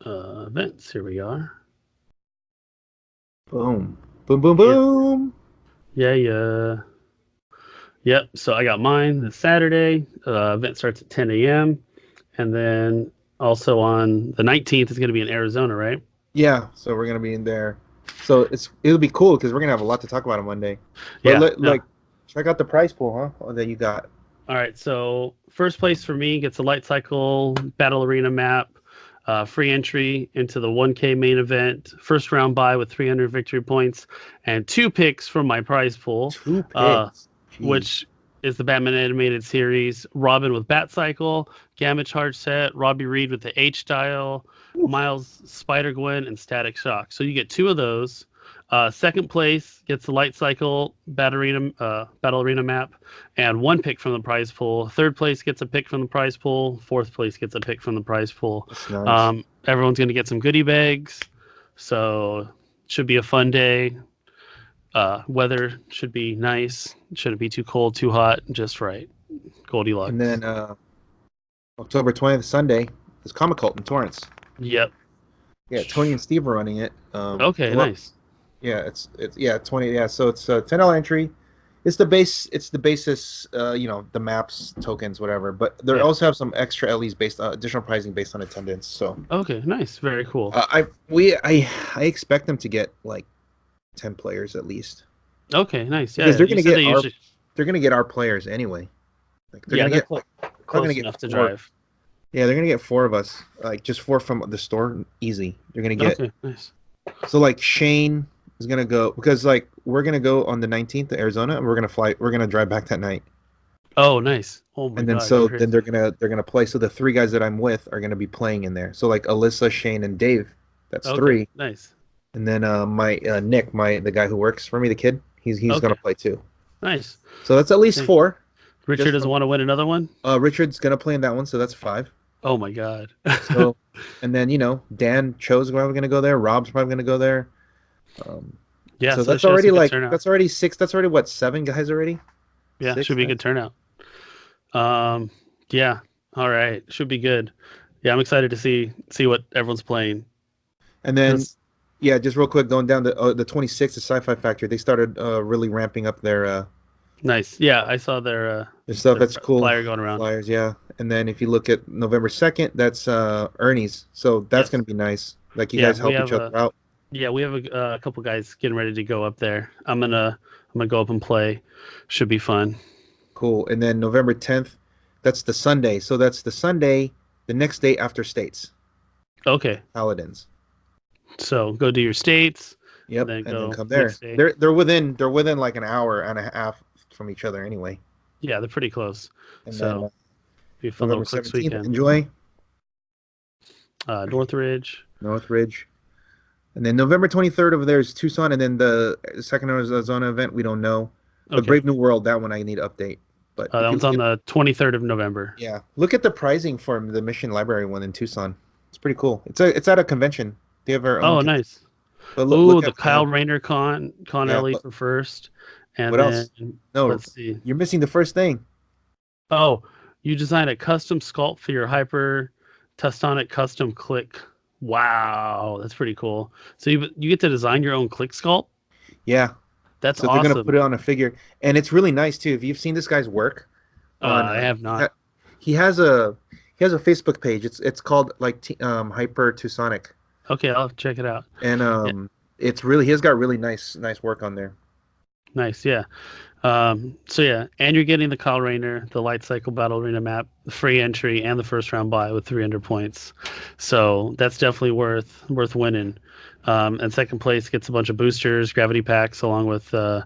Events. Here we are. Boom, boom, boom, boom. Yeah. Yep. So I got mine this Saturday. Event starts at 10 a.m. And then also on the 19th is going to be in Arizona, right? Yeah. So we're gonna be in there. So it'll be cool because we're gonna have a lot to talk about on Monday. But Yeah. like check out the prize pool, huh? That you got. All right. So first place for me gets a Light Cycle Battle Arena map. Free entry into the 1K main event, first round buy with 300 victory points, and 2 picks from my prize pool. 2 picks. Which is the Batman animated series. Robin with Bat Cycle, Gamma Charge Set, Robbie Reed with the H Style, Miles Spider Gwen, and Static Shock. So you get 2 of those. Second place gets the Light Cycle Battle Arena map, and 1 pick from the prize pool. Third place gets a pick from the prize pool. Fourth place gets a pick from the prize pool. That's nice. Everyone's going to get some goodie bags. So should be a fun day. Weather should be nice. Shouldn't be too cold, too hot, just right. Goldilocks. And then October 20th, Sunday, is Comic Cult in Torrance. Yep. Yeah, Tony and Steve are running it. Okay, nice. Yeah, it's 20. Yeah, so it's a $10 entry. It's the basis. The maps, tokens, whatever. But they also have some extra LEs additional pricing based on attendance. So okay, nice, very cool. I expect them to get like 10 players at least. Okay, nice. Yeah, because they're gonna get our players anyway. Like they're gonna get close enough to drive. Yeah, they're gonna get 4 of us, like just 4 from the store, easy. They're gonna get. Okay, nice. So like Shane is gonna go because like we're gonna go on the 19th to Arizona and we're gonna drive back that night. Oh, nice. Oh my and then God, then they're gonna play. So the 3 guys that I'm with are gonna be playing in there. So like Alyssa, Shane, and Dave. That's 3. Nice. And then my Nick, the guy who works for me, the kid, he's gonna play too. Nice. So that's at least 4. Richard doesn't want to win another one? Richard's gonna play in that one, so that's 5. Oh my God. So, and then Dan Cho's probably gonna go there. Rob's probably gonna go there. Yeah. So that's already that's already 6. That's already what 7 guys already. Yeah, 6, should be a good turnout. Yeah. All right, should be good. Yeah, I'm excited to see what everyone's playing. And then, just real quick, going down to the 26th, the Sci-Fi Factory, they started really ramping up their. Nice. Yeah, I saw their stuff. That's cool. Flyer going around. Flyers, yeah. And then if you look at November 2nd, that's Ernie's. So that's going to be nice. Like you guys help each other out. Yeah, we have a couple guys getting ready to go up there. I'm gonna go up and play. Should be fun. Cool. And then November 10th, that's the Sunday. So that's the Sunday, the next day after States. Okay. Paladins. So go do your States. Yep. And then come there. They're within like an hour and a half from each other anyway. Yeah, they're pretty close. And so then, be a fun little quick weekend. Enjoy. Northridge. And then November 23rd over there is Tucson, and then the second Arizona event we don't know. But Brave New World, that one I need to update. But That if you one's look on at the 23rd of November. look at the pricing for the Mission Library one in Tucson. It's pretty cool. It's at a convention. They have their own. Oh, nice. But Oh, look the at the Kyle Rayner Con yeah. LE for first. And What then else? No, let's see. you're missing the first thing. Oh, you designed a custom sculpt for your Hyper Testonic custom click. Wow, that's pretty cool. So you get to design your own click sculpt? Yeah. That's So they're gonna put awesome. it on a figure, and it's really nice too. If you've seen this guy's work on, I have not. he has a Facebook page. It's called like Hyper Tucsonic, Okay, I'll check it out. and Yeah, it's really he has got really nice work on there. nice. Yeah. So yeah, and you're getting the Kyle Rayner, the Light Cycle Battle Arena map, the free entry, and the first round buy with 300 points. So that's definitely worth winning. And second place gets a bunch of boosters, gravity packs, along with the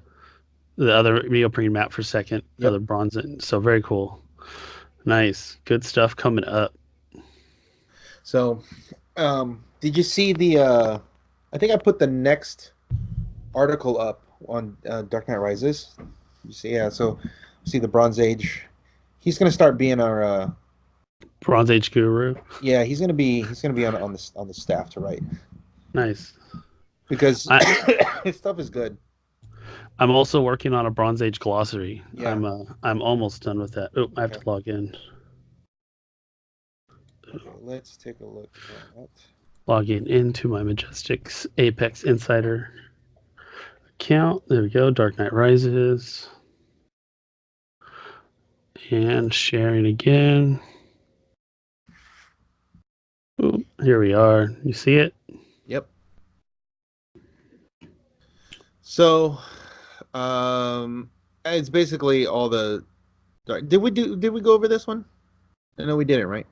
other neoprene map for second, the Yep. other bronze. So very cool. Nice, good stuff coming up. So, did you see the? I think I put the next article up on Dark Knight Rises. You see, yeah. So, see the Bronze Age. He's gonna start being our. Bronze Age guru. Yeah, he's gonna be on the staff to write Nice. because I his stuff is good. I'm also working on a Bronze Age glossary. Yeah. I'm almost done with that. Oh, I have Okay. to log in. Okay, let's take a look at that. Logging into my Majestix Apex Insider account. There we go. Dark Knight Rises. And sharing again. Ooh, here we are. You see it? Yep. So, it's basically all the. Did we go over this one? I know we didn't, right?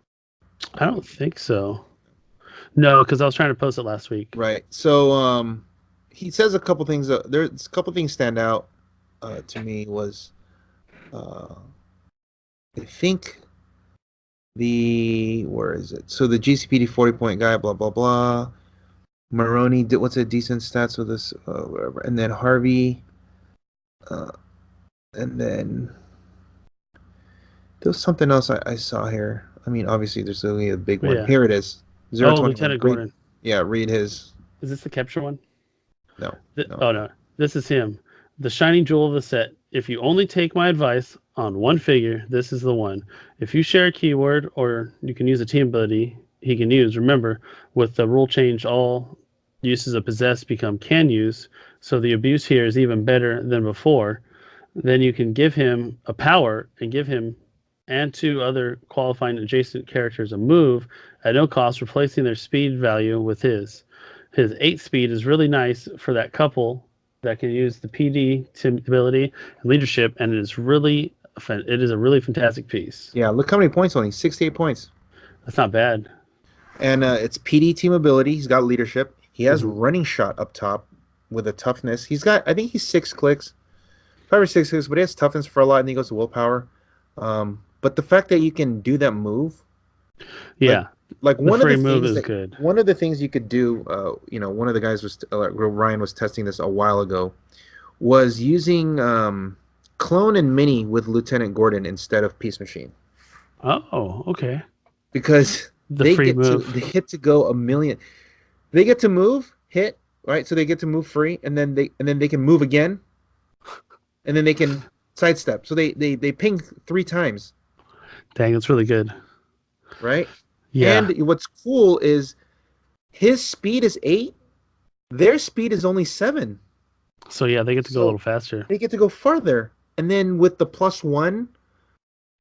I don't think so. No, because I was trying to post it last week. Right. So, he says a couple things. There's a couple things stand out to me. Was I think where is it? So the GCPD 40-point guy, blah blah blah. Maroney did what's a decent stats with this, whatever. And then Harvey, and then there was something else I saw here. I mean, obviously there's only a big one. Yeah. Here it is. Oh, 021. Lieutenant Gordon. Read his. Is this the capture one? No. Oh, no. This is him. The shining jewel of the set. If you only take my advice on one figure, this is the one. If you share a keyword or you can use a team ability he can use, remember, with the rule change, all uses of possess become can use. So the abuse here is even better than before. Then you can give him a power and give him and two other qualifying adjacent characters a move at no cost, replacing their speed value with his. His 8 speed is really nice for that couple that can use the PD ability and leadership, and it is a really fantastic piece. Yeah, look how many points only. 68 points. That's not bad. And it's PD team ability. He's got leadership. He has running shot up top with a toughness. I think he's 6 clicks, 5 or 6 clicks, but he has toughness for a lot, and he goes to willpower. But the fact that you can do that move, yeah, like the one of free the move things is that, good. one of the things you could do, one of the guys was Ryan was testing this a while ago, was using clone and mini with Lieutenant Gordon instead of Peace Machine. Oh, okay. Because The they free get move. they get to go a million. They get to move, hit, right? So they get to move free, and then they can move again, and then they can sidestep. So they ping 3 times, Dang, that's really good. right? Yeah. And what's cool is his speed is 8, their speed is only 7. So yeah, they get to go a little faster. They get to go farther, and then with the +1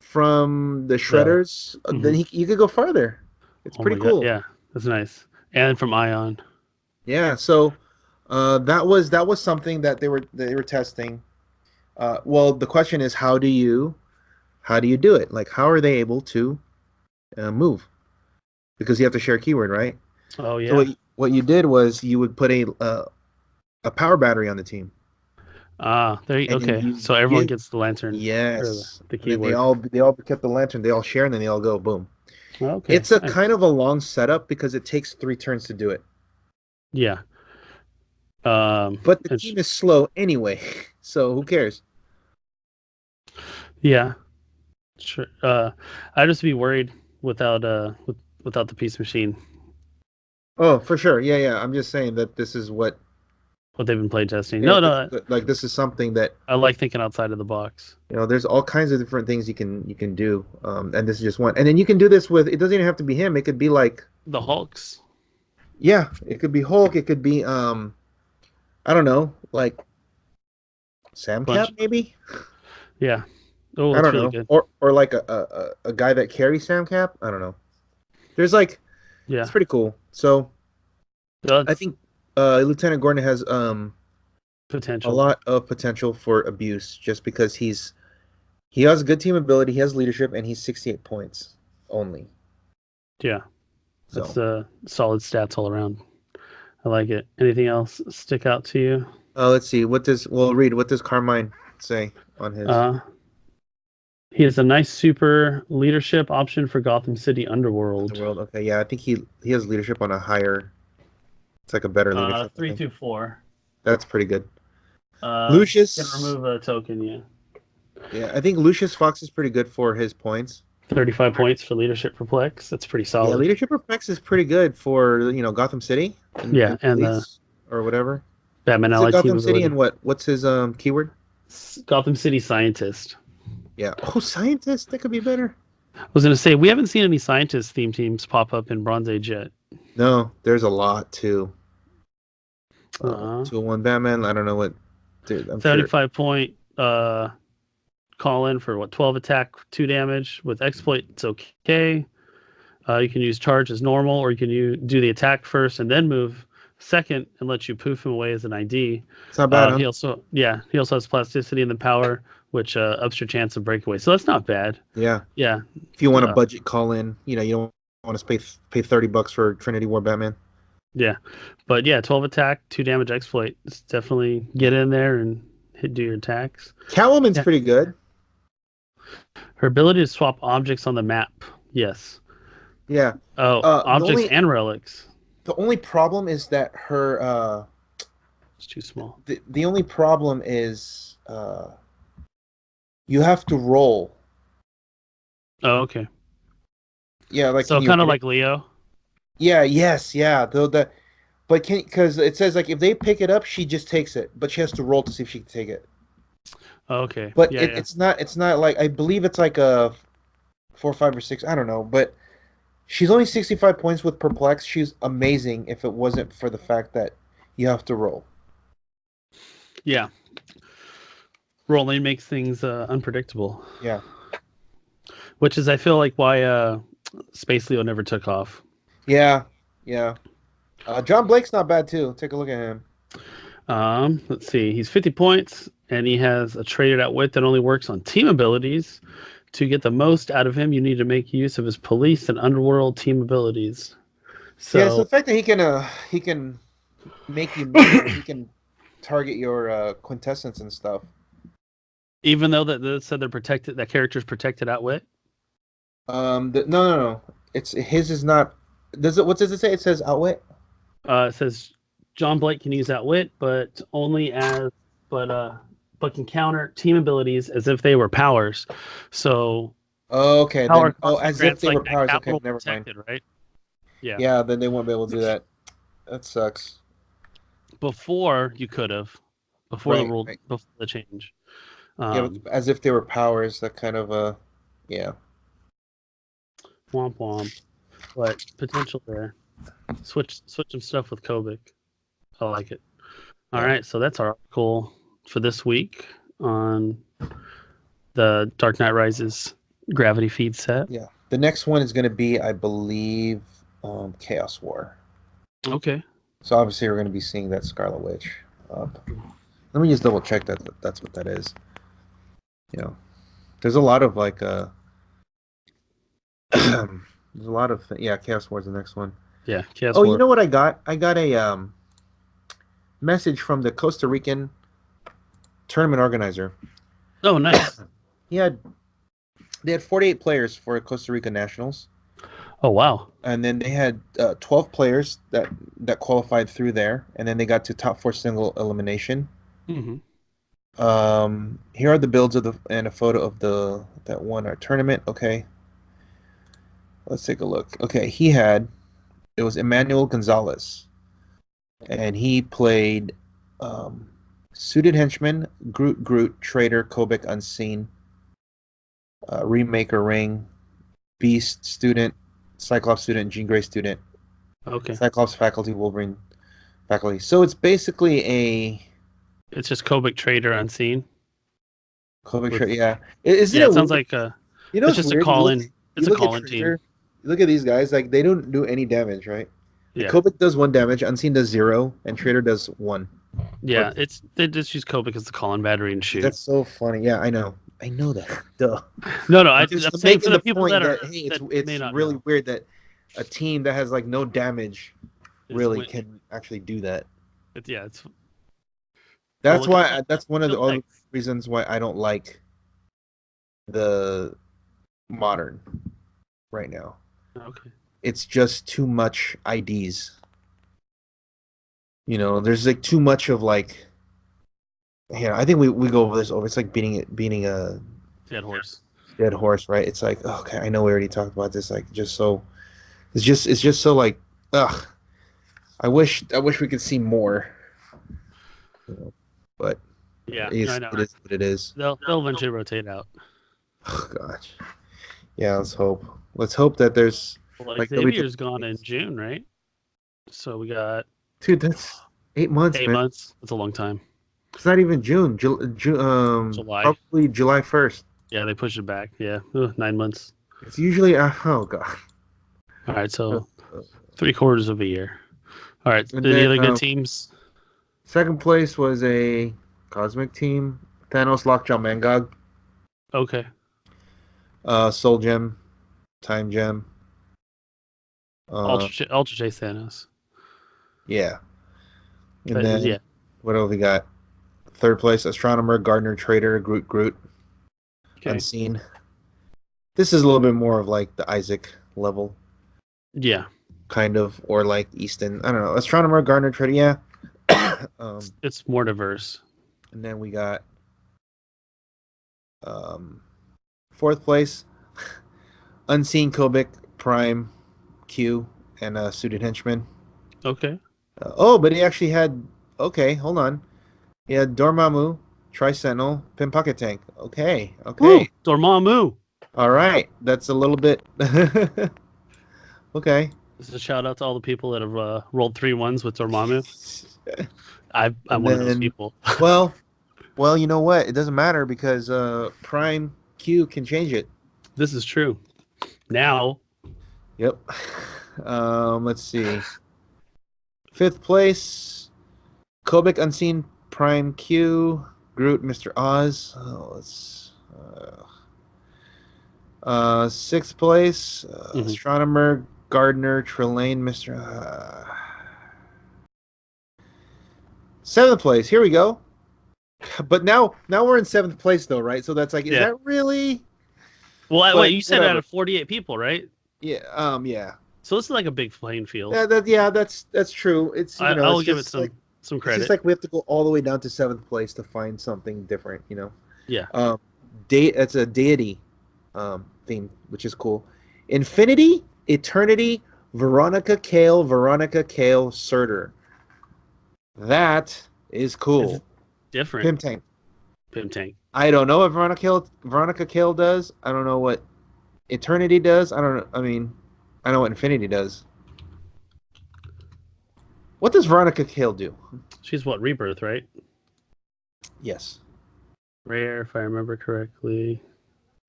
from the shredders, then you could go farther. It's pretty cool. Yeah, that's nice. And from Ion. Yeah, so that was something that they were testing. Well, the question is, how do you do it? Like, how are they able to move? Because you have to share a keyword, right? Oh yeah. So what you did was you would put a power battery on the team. Okay. So everyone gets the lantern. Yes. The keyword. They all get the lantern. They all share, and then they all go boom. Okay. It's a kind of a long setup because it takes 3 turns to do it. Yeah. But the team is slow anyway, so who cares? Yeah. Sure. I'd just be worried without without the peace machine. Oh, for sure. Yeah, yeah. I'm just saying that this is What they've been play testing. yeah, No, no. like this is something that I like thinking outside of the box. there's all kinds of different things you can do, and this is just one. And then you can do this with it doesn't even have to be him. It could be like The Hulks yeah, it could be Hulk. It could be I don't know, like Sam Cap bunch. maybe. Yeah. Oh, I that's don't really know, good. or like a guy that carries Sam Cap. I don't know. There's like it's Yeah. pretty cool. So I That's think Lieutenant Gordon has a potential. lot of potential for abuse just because he has good team ability, he has leadership, and he's 68 points only. Yeah. That's So solid stats all around. I like it. Anything else stick out to you? let's see. What does Carmine say on his Uh, he has a nice super leadership option for Gotham City the Underworld. world? Okay, yeah, I think he has leadership on a higher. It's like a better leadership. I Three think through four. that's pretty good. Can Lucius, remove a token. Yeah. yeah, I think Lucius Fox is pretty good for his points. 35 points for leadership perplex. That's pretty Yeah, solid. leadership reflex is pretty good for Gotham City Yeah, and and the police or whatever. Batman Is it Allied team Gotham City and ability. what's his keyword? Gotham City Scientist. Yeah. Oh, scientist. That could be better. I was going to say, we haven't seen any scientist theme teams pop up in Bronze Age yet. No, there's a lot too. Uh, 201 Batman. I don't know what. Dude, I'm sure. 35 point call in for 12 attack, 2 damage. With exploit, it's okay. You can use charge as normal, or you can do the attack first and then move second and let you poof him away as an ID. It's not bad, huh? He also has plasticity and the power, which ups your chance of breakaway. So that's not bad. Yeah. Yeah, If you want a uh, budget call in, you don't want to pay $30 for Trinity War Batman. yeah, but yeah, 12 attack, 2 damage exploit. It's definitely get in there and do your attacks. Catwoman's Yeah. pretty good. Her ability to swap objects on the map. Yes. Yeah. Oh, The objects only and relics. the only problem is that her It's too small. the only problem is you have to roll. Oh, okay. Yeah, like So can you kind of hit it? like Leo. Yeah, yes, yeah. Though that, but can because it says like if they pick it up, she just takes it, but she has to roll to see if she can take it. Oh, okay. But Yeah, yeah. it's not like I believe it's like a 4, 5, or 6. I don't know, but she's only 65 points with perplex. She's amazing if it wasn't for the fact that you have to roll. Yeah. Rolling makes things unpredictable, Yeah, which is I feel like why Space Leo never took off. yeah, yeah. John Blake's not bad too. Take a look at him. Let's see. He's 50 points, and he has a traded out wit that only works on team abilities. To get the most out of him, you need to make use of his police and underworld team abilities. Yeah, so So the fact that he can make you he can target your quintessence and stuff. even though that said they're protected, that character's protected out wit. No. It's his is not. Does it? What does it say? It says outwit. It says John Blake can use outwit, but only as but can counter team abilities as if they were powers. So Oh, okay, power then constantly as if grants they like were that powers. Okay, capital never mind. protected, right? Yeah. Yeah, then they won't be able to do that. That sucks. Before you could have, before the Right, rule, right. before the change. Yeah, but Um, as if they were powers. That kind of yeah. womp womp, but potential there. Switch some stuff with Kobik. I like it. All Yeah. right, so that's our article for this week on the Dark Knight Rises gravity feed set. Yeah. The next one is going to be, I believe, Chaos War. Okay. So obviously we're going to be seeing that Scarlet Witch up. Let me just double check that's what that is. There's a lot of like there's a lot of yeah, Chaos War is the next one. Yeah, Chaos Oh, War. you know what I got? I got a message from the Costa Rican tournament organizer. Oh, nice. They had 48 players for Costa Rica Nationals, Oh, wow. and then they had 12 players that qualified through there, and then they got to top 4 single elimination. Mm-hmm. Here are the builds of and a photo of that won our tournament. Okay, let's take a look. Okay, it was Emmanuel Gonzalez, and he played um, Suited Henchman, Groot, Traitor, Kobik, Unseen, Remaker Ring, Beast Student, Cyclops Student, Jean Grey Student, Okay. Cyclops Faculty, Wolverine Faculty. So it's basically a It's just Kobik Trader Unseen. Kobik, With, yeah. Isn't yeah, it it sounds weird? like You know, it's it's just a weird. call-in. You It's a look at call-in team. Traitor. You look at these guys. Like they don't do any damage, right? Like Yeah. Kobik does 1 damage, Unseen does 0, and Traitor does 1. Or Yeah, they just use Kobik as the call-in battery and shoot. that's so funny. Yeah, I know. I know that. Duh. No, I'm Just saying for making the the people point that that hey, that may it's not really know. weird that a team that has like no damage really Win- can actually do that. it's That's look at why. That's one of the Shield other Legs. reasons why I don't like the modern right now. Okay. It's just too much IDs. You know, there's like too much of like. Yeah, I think we go over this over. It's like beating a Dead horse. dead horse, right? It's like okay, I know we already talked about this. Like just so, it's just so like ugh. I wish we could see more. You know, but Yeah, I know. it is what it is. They'll eventually rotate out. Oh gosh. Yeah, let's hope. Let's hope that there's Well, like nobody Xavier's gone in June, right? So we got dude, that's 8 months, 8 man. months. That's a long time. It's not even June. July. Probably July 1st. Yeah, they pushed it back. Yeah, 9 months. It's usually oh god. All right, so 3/4 of a year. All right, And any then, other good teams? Second place was a Cosmic team. Thanos, Lockjaw, Mangog, Okay. Soul Gem, Time Gem. Ultra Chase Thanos. Yeah. And But, then yeah. what else we got? Third place, Astronomer, Gardener, Trader, Groot, Okay. Unseen. This is a little bit more of like the Isaac level, Yeah. kind of, or like Easton. I don't know. Astronomer, Gardener, Trader, yeah. It's more diverse. And then we got fourth place, Unseen, Kobik, Prime, Q, and Suited Henchman. Okay. But he actually had. Okay, hold on. He had Dormammu, Tri-Sentinel, Pin Pocket Tank. Okay. Woo! Dormammu. All right. That's a little bit. Okay. This is a shout out to all the people that have rolled 3 1s with Dormammu. I'm one of those people. well, you know what? It doesn't matter because Prime Q can change it. This is true. Now. Yep. Let's see. Fifth place, Kobik, Unseen, Prime Q, Groot, Mr. Oz. Sixth place, Astronomer, Gardener, Trelane, Mr. Seventh place. Here we go. But now we're in seventh place though, right? So that's like, is that really? Well, wait, you said out of 48 people, right? Yeah. Yeah. So this is like a big playing field. Yeah. That's true. It's I'll give it some credit. It's just like we have to go all the way down to seventh place to find something different, you know. Yeah. It's a deity theme, which is cool. Infinity, Eternity, Veronica Kale, Surtur. That is cool. It's different. Pim Tank. I don't know what Veronica Kale does. I don't know what Eternity does. I don't know. I mean, I know what Infinity does. What does Veronica Kale do? She's what, Rebirth, right? Yes. Rare, if I remember correctly.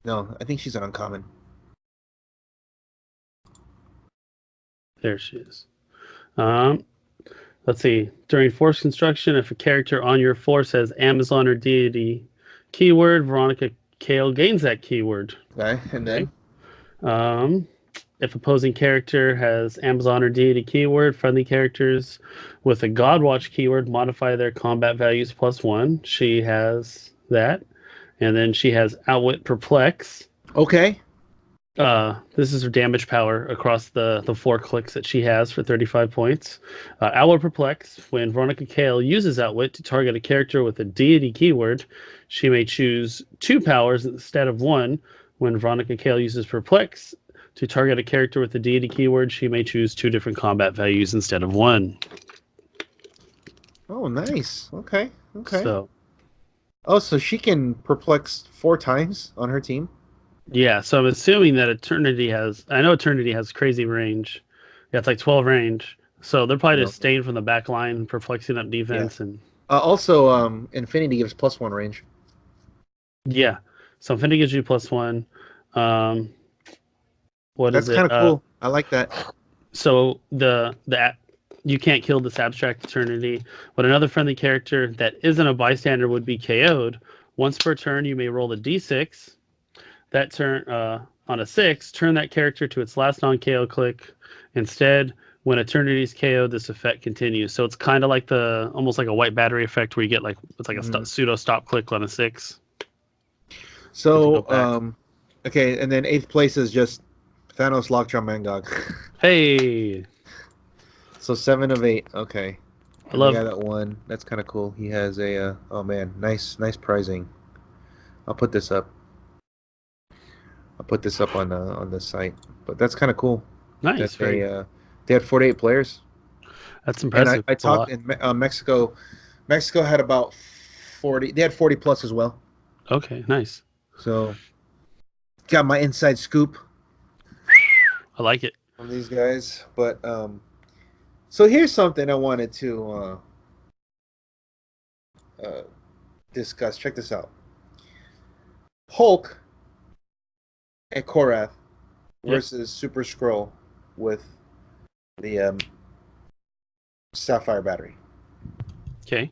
No, I think she's an uncommon. There she is. Let's see. During force construction, if a character on your force has Amazon or deity keyword, Veronica Kale gains that keyword. Okay, and then? If opposing character has Amazon or deity keyword, friendly characters with a Godwatch keyword modify their combat values +1. She has that. And then she has Outwit Perplex. Okay. This is her damage power across the 4 clicks that she has for 35 points. Outwit Perplex. When Veronica Kale uses Outwit to target a character with a deity keyword, she may choose 2 powers instead of 1. When Veronica Kale uses Perplex to target a character with a deity keyword, she may choose 2 different combat values instead of 1. Oh, nice. Okay. So, Oh, so she can perplex 4 times on her team? yeah, so I'm assuming that Eternity has. I know Eternity has crazy range. Yeah, it's like 12 range. So they're probably just Okay. staying from the back line, perplexing up Yeah. defense, and Also, Infinity gives +1 range. yeah. So Infinity gives you +1. Um, what is That's it? kind of cool. I like that. So you can't kill this abstract Eternity, but another friendly character that isn't a bystander would be KO'd. Once per turn, you may roll a d6. That turn on a 6, turn that character to its last non-KO click. Instead, when Eternity's KO, this effect continues. So it's kind of like almost like a white battery effect where you get it's like a pseudo stop click on a 6. So, okay, and then 8th place is just Thanos, Lockjaw, Mangog. Hey, So 7 of 8. Okay. I And the love. guy that won, that's kind of cool. He has a, oh man, nice pricing. I'll put this up. On the site. But that's kind of cool that Nice, they had 48 players. that's And impressive. I That's a lot. talked in Mexico. Mexico had about 40. They had 40 plus as well. Okay, nice. So got my inside scoop I like it. from these guys. But so here's something I wanted to discuss. Check this out. Hulk and Korath versus Super Skrull with the Sapphire battery. Okay.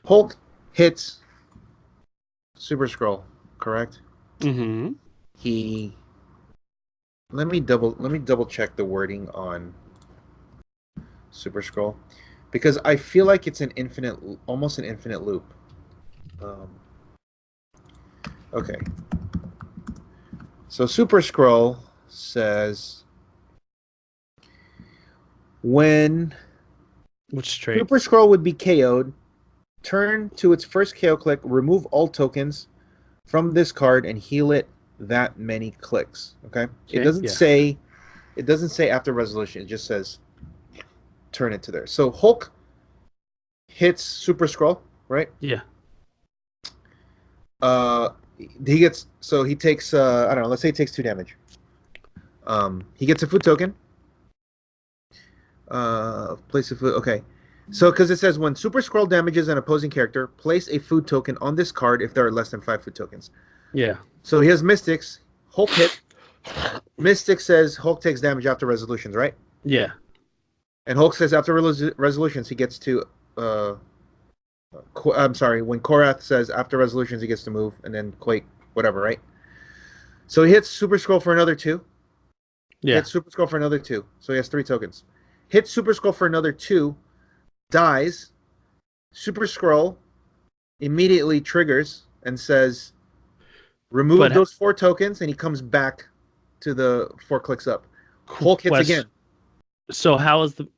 Hulk hits Super Skrull, correct? Mm-hmm. He let me double check the wording on Super Skrull because I feel like it's almost an infinite loop. Okay. So Super Skrull says when Which trait? Super Skrull would be KO'd, turn to its first KO click, remove all tokens from this card and heal it that many clicks. Okay? It doesn't say after resolution, it just says turn it to there. So Hulk hits Super Skrull, right? Yeah. He takes I don't know, let's say he takes 2 damage. He gets a food token. Place a food. Okay. So because it says when Super Skrull damages an opposing character, place a food token on this card if there are less than 5 food tokens. Yeah. So he has Mystics. Hulk hit. Mystic says Hulk takes damage after resolutions, right? Yeah. And Hulk says after resolutions he gets to I'm sorry, when Korath says after resolutions he gets to move, and then Quake, whatever, right? So he hits Super Skrull for another 2. Yeah. Hits Super Skrull for another 2. So he has 3 tokens. Hits Super Skrull for another 2, dies. Super Skrull immediately triggers and says, remove those 4 tokens, and he comes back to the 4 clicks up. Hulk hits again. So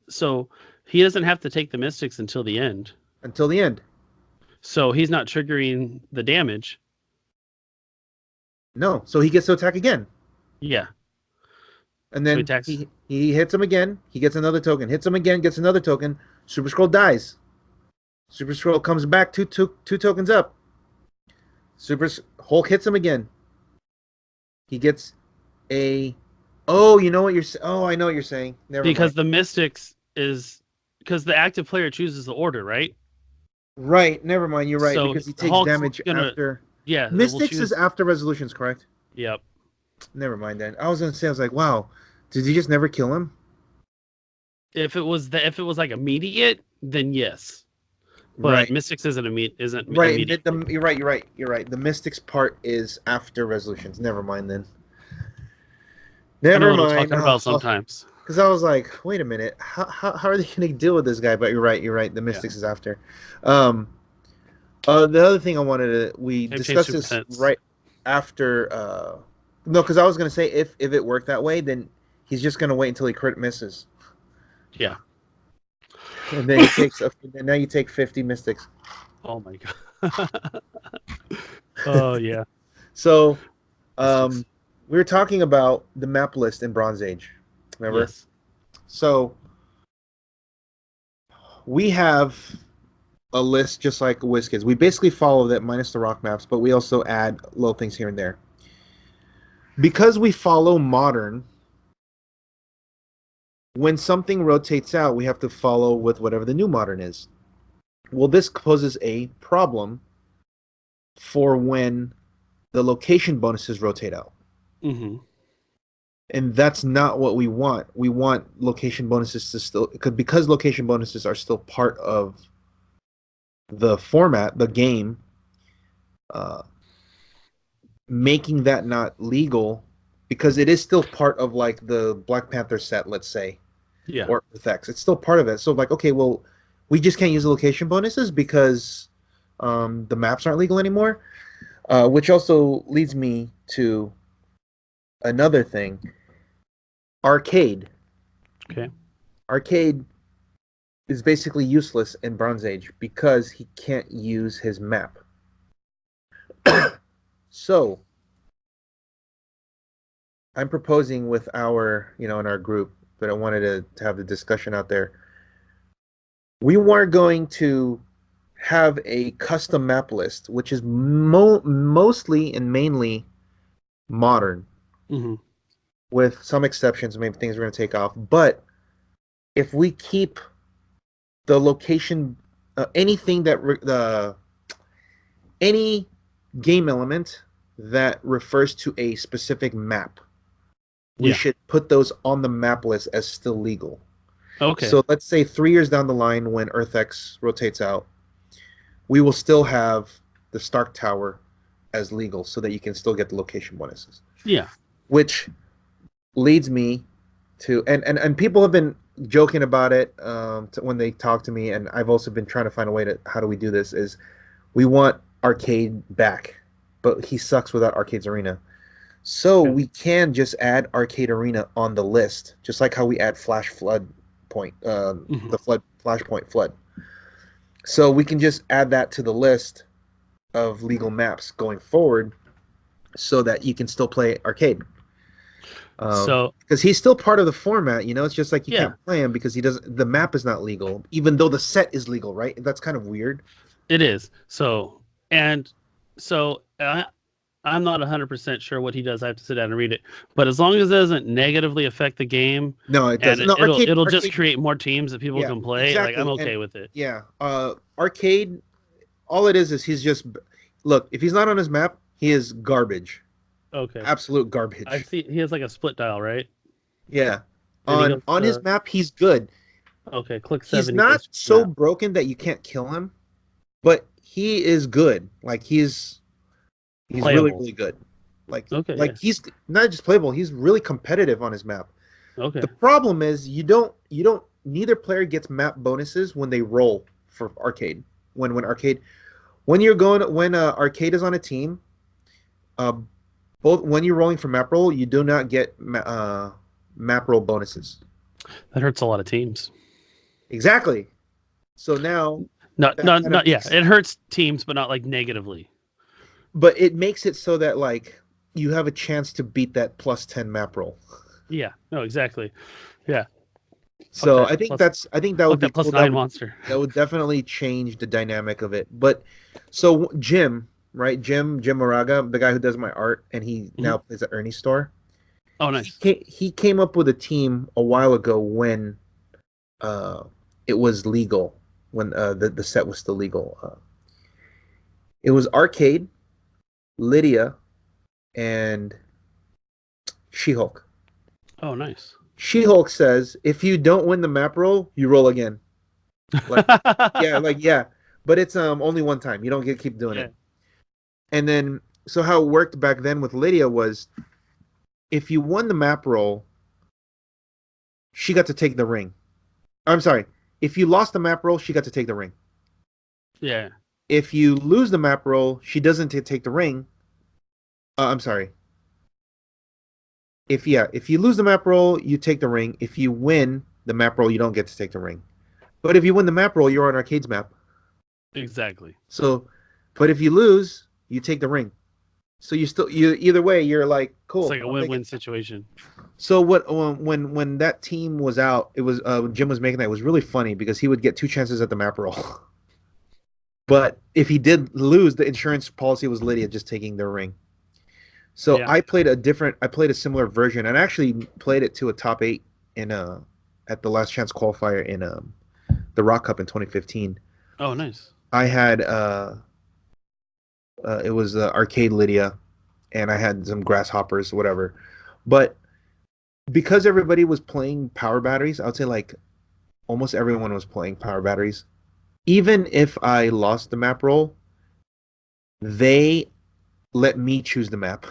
so he doesn't have to take the Mystics until the end. Until the end. So he's not triggering the damage. No, so he gets to attack again. Yeah. And then he hits him again. He gets another token. Hits him again, gets another token. Super Skrull dies. Super Skrull comes back, two tokens up. Hulk hits him again. He gets a... Oh, you know what you're... Oh, I know what you're saying. Because the Mystics is... Because the active player chooses the order, right? Right. Never mind. You're right. So because he takes damage after... Yeah. Mystics is after resolutions, correct? Yep. Never mind then. I was going to say, I was like, wow, did you just never kill him? If it was like immediate, then yes. But right. Mystics isn't immediate. Right. You're right. The Mystics part is after resolutions. Never mind then. Never mind. What I'm talking about sometimes. Because I was like, wait a minute, how are they going to deal with this guy? But you're right. The Mystics is after. The other thing I wanted to... We discussed this right after No, because I was gonna say if it worked that way, then he's just gonna wait until he crit misses, Yeah. and then he takes. And now you take 50 mystics. Oh my god. Oh yeah. So, Mystics. we were talking about the map list in Bronze Age. Remember? Yes. So we have a list just like WizKids. We basically follow that minus the rock maps, but we also add little things here and there. Because we follow modern, when something rotates out, we have to follow with whatever the new modern is. Well, this poses a problem for when the location bonuses rotate out. Mm-hmm. And that's not what we want. We want location bonuses to still, because location bonuses are still part of the format, the game, uh, making that not legal, because it is still part of like the Black Panther set, let's say, Yeah. or Earth-X. It's still part of it. So like, okay, well, we just can't use the location bonuses because the maps aren't legal anymore. Which also leads me to another thing. Arcade. Okay. Arcade is basically useless in Bronze Age because he can't use his map. So I'm proposing with our, in our group, but I wanted to have the discussion out there. We are going to have a custom map list, which is mostly and mainly modern, Mm-hmm. with some exceptions, maybe things we're going to take off. But if we keep the location, anything that any game element that refers to a specific map, we should put those on the map list as still legal. Okay. So let's say 3 years down the line, when Earth-X rotates out, we will still have the Stark Tower as legal, so that you can still get the location bonuses. Yeah. Which leads me to, and people have been joking about it when they talk to me, and I've also been trying to find a way to, how do we do this, is we want Arcade back, but he sucks without Arcade's Arena. So we can just add Arcade Arena on the list, just like how we add Flash Flood Point, the Flashpoint Flood. So we can just add that to the list of legal maps going forward, so that you can still play Arcade. So because he's still part of the format, it's just like you Yeah. can't play him because he doesn't. The map is not legal, even though the set is legal, right? That's kind of weird. it is. So I'm not 100% sure what he does. I have to sit down and read it. But as long as it doesn't negatively affect the game, No, it and doesn't. No, it'll just Arcade, create more teams that people yeah, can play. Like exactly. I'm okay And with it. yeah, Arcade. All it is he's just, look. If he's not on his map, he is garbage. Okay. Absolute garbage. I see he has like a split dial, right? Yeah. And he On goes his map, he's good. okay, click He's 7 not equals so map. broken that you can't kill him, but he is good. Like he's really, Playable. really good. Okay, yeah. He's not just playable, he's really competitive on his map. Okay. The problem is neither player gets map bonuses when they roll for Arcade. When Arcade when Arcade is on a team, both when you're rolling for map roll, you do not get map roll bonuses. That hurts a lot of teams. Exactly. So now Not yeah. It hurts teams, but not like negatively. but it makes it so that like you have a chance to beat that plus 10 map roll. Yeah. No, exactly. Yeah. So I think that would be that plus cool. 9 monster. That would definitely change the dynamic of it. But so Jim, right? Jim Moraga, the guy who does my art, and he now plays at Ernie's store. Oh, nice. He came up with a team a while ago when it was legal, when the set was still legal. It was Arcade, Lydia, and She-Hulk. Oh, nice. She-Hulk says, if you don't win the map roll, you roll again. Yeah. But it's only one time. You don't get keep doing it. And then, so how it worked back then with Lydia was, if you won the map roll, she got to take the ring. I'm sorry. If you lost the map roll, she got to take the ring. Yeah. If you lose the map roll, she doesn't take the ring. I'm sorry. if you lose the map roll, you take the ring. If you win the map roll, you don't get to take the ring. But if you win the map roll, you're on Arcade's map. Exactly. So, but if you lose, you take the ring. So you either way, you're like, cool. It's like a win-win situation. So when that team was out, it was Jim was making that. It was really funny because he would get 2 chances at the map roll. But if he did lose, the insurance policy was Lydia just taking the ring. So Yeah. I played a similar version, and I actually played it to a top 8 in at the last chance qualifier in the Rock Cup in 2015. Oh, nice. I had it was Arcade Lydia, and I had some Grasshoppers, whatever. But because everybody was playing power batteries, I would say like almost everyone was playing power batteries. Even if I lost the map roll, they let me choose the map.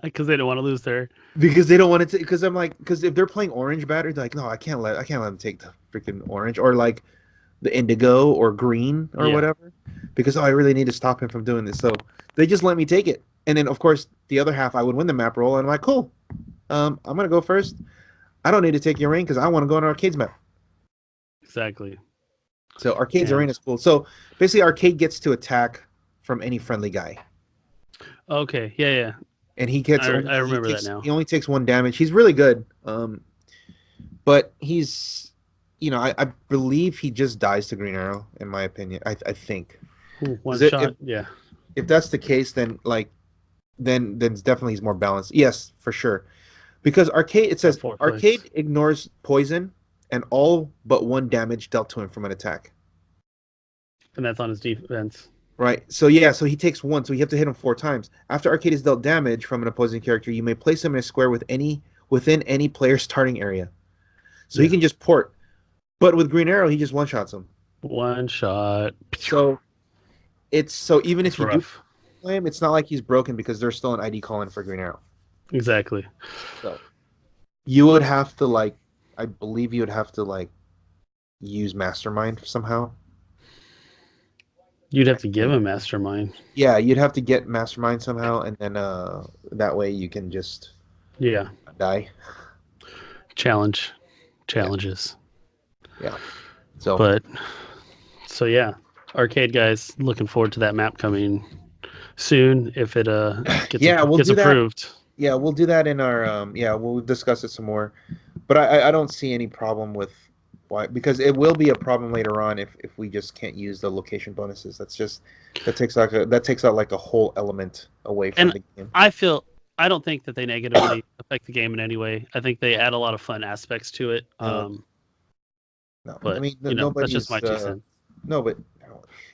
Because they don't want to lose their. Because they don't want to. Because I'm like, because if they're playing orange battery, they're like, no, I can't let them take the freaking orange, or like the indigo or green or whatever. Because I really need to stop him from doing this. So they just let me take it, and then of course the other half I would win the map roll, and I'm like, cool, I'm gonna go first. I don't need to take your ring because I want to go on Arcade's map. Exactly. So Arcade's arena is cool. So basically, Arcade gets to attack from any friendly guy. Okay. Yeah. And he gets. I remember that now. He only takes 1 damage. He's really good. But he's, I believe he just dies to Green Arrow. In my opinion, I think. Ooh, one shot. If that's the case, then then definitely he's more balanced. Yes, for sure. Because Arcade, it says Arcade ignores poison and all but 1 damage dealt to him from an attack. And that's on his defense. Right. So so he takes 1, so you have to hit him 4 times. After Arcade is dealt damage from an opposing character, you may place him in a square within any player's starting area. So he can just port. But with Green Arrow, he just one-shots him. One shot. So even if you do play him, it's not like he's broken because there's still an ID call-in for Green Arrow. Exactly. So you would have to I believe you would have to use Mastermind somehow. You'd have to give him Mastermind. Yeah, you'd have to get Mastermind somehow, and then that way you can just die. Challenges. Yeah. So Arcade guys, looking forward to that map coming soon if it gets approved. Yeah, we'll do that in our we'll discuss it some more. But I don't see any problem with why, because it will be a problem later on if we just can't use the location bonuses. That takes out like a whole element away from the game. I don't think that they negatively affect the game in any way. I think they add a lot of fun aspects to it. No, but I mean, that's just my 2 cents. No, but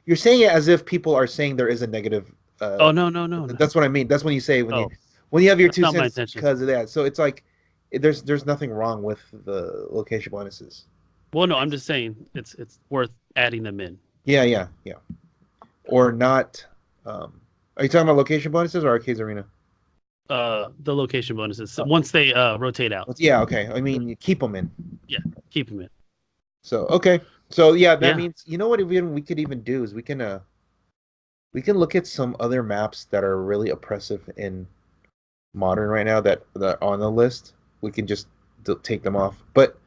you're saying it as if people are saying there is a negative. No. That's what I mean. That's when you say when you have your 2 cents because of that. So it's like there's nothing wrong with the location bonuses. Well, no, I'm just saying it's worth adding them in. Yeah. Or not. Are you talking about location bonuses or Arcade's Arena? The location bonuses once they rotate out. Yeah, okay. I mean, you keep them in. Yeah, keep them in. So okay, so that means what we could even do is we can look at some other maps that are really oppressive in Modern right now that are on the list. We can just take them off, but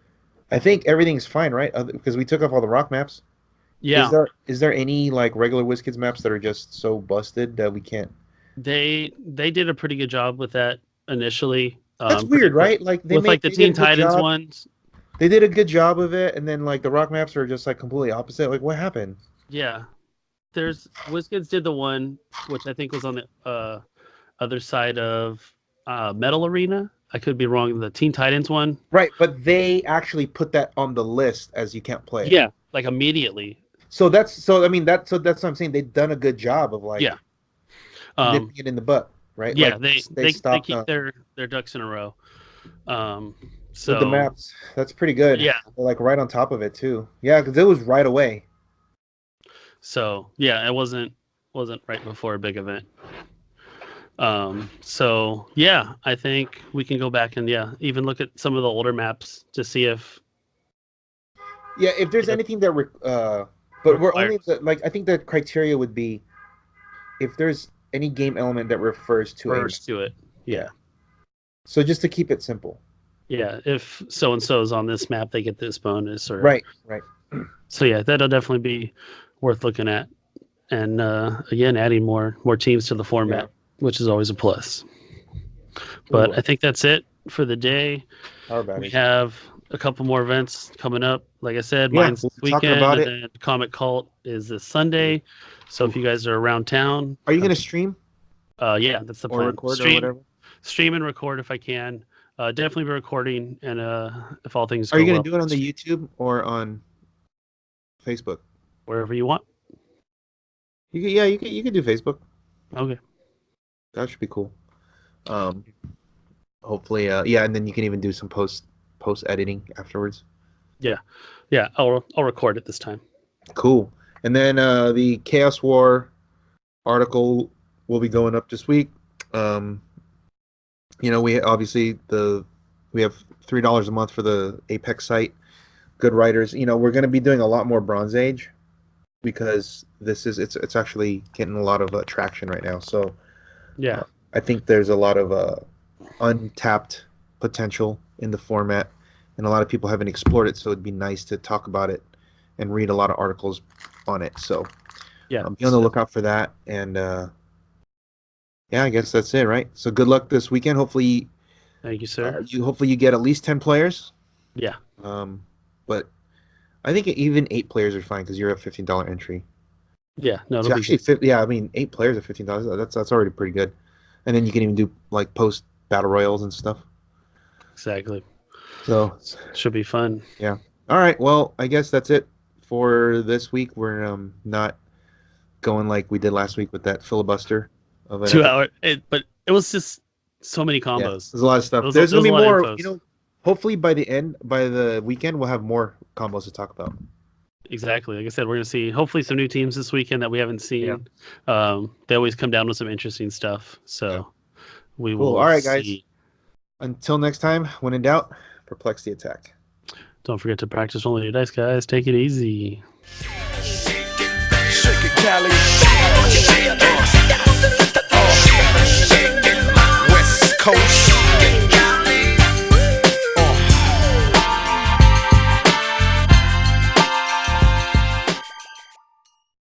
I think everything's fine, right? Because we took off all the rock maps. Yeah. Is there any regular WizKids maps that are just so busted that we can't? They did a pretty good job with that initially. That's weird, right? With the Teen Titans ones. They did a good job of it, and then the rock maps are just completely opposite. What happened? Yeah, WizKids did the one which I think was on the other side of Metal Arena. I could be wrong. The Teen Titans one, right? But they actually put that on the list as you can't play. Yeah, immediately. So that's what I'm saying. They've done a good job of nipping it in the butt, right? Yeah, they keep their ducks in a row. So with the maps, that's pretty good. Yeah, they're right on top of it too. Yeah, because it was right away. So it wasn't right before a big event. So I think we can go back and even look at some of the older maps to see if there's anything that but we're only I think the criteria would be if there's any game element that refers to it. Yeah. So just to keep it simple. Yeah, if so and so is on this map, they get this bonus. Or Right. So yeah, that'll definitely be worth looking at. And again, adding more teams to the format, which is always a plus. But I think that's it for the day. We have a couple more events coming up. Like I said, mine's this weekend, and then Comic Cult is this Sunday. So if you guys are around town, are you going to stream? Yeah, that's the plan. Or record or whatever. Stream and record if I can. Definitely be recording, and if all things. Are you going to do it on the YouTube or on Facebook? Wherever you want. You can do Facebook. Okay. That should be cool. Hopefully, yeah, and then you can even do some post editing afterwards. Yeah. I'll record it this time. Cool. And then the Chaos War article will be going up this week. We obviously we have $3 a month for the Apex site. Good writers. We're going to be doing a lot more Bronze Age because it's actually getting a lot of traction right now. So yeah, I think there's a lot of untapped potential in the format, and a lot of people haven't explored it. So it'd be nice to talk about it and read a lot of articles on it. So yeah, be on the lookout for that. And yeah, I guess that's it, right? So good luck this weekend. Hopefully, thank you, sir. Hopefully you get at least 10 players. Yeah. But I think even 8 players are fine because you're a $15 entry. Yeah, no, so actually, 8 players at $15. That's already pretty good. And then you can even do like post battle royals and stuff. Exactly. So should be fun. Yeah. All right. Well, I guess that's it for this week. We're not going like we did last week with that filibuster of 2 hour. But it was just so many combos. Yeah, there's a lot of stuff. There's gonna be more. Hopefully by the weekend, we'll have more combos to talk about. Exactly. Like I said, we're going to see hopefully some new teams this weekend that we haven't seen. Yeah. They always come down with some interesting stuff. So we will. All right, guys. Until next time, when in doubt, perplex the attack. Don't forget to practice rolling your dice, guys. Take it easy. Shake it, Cali.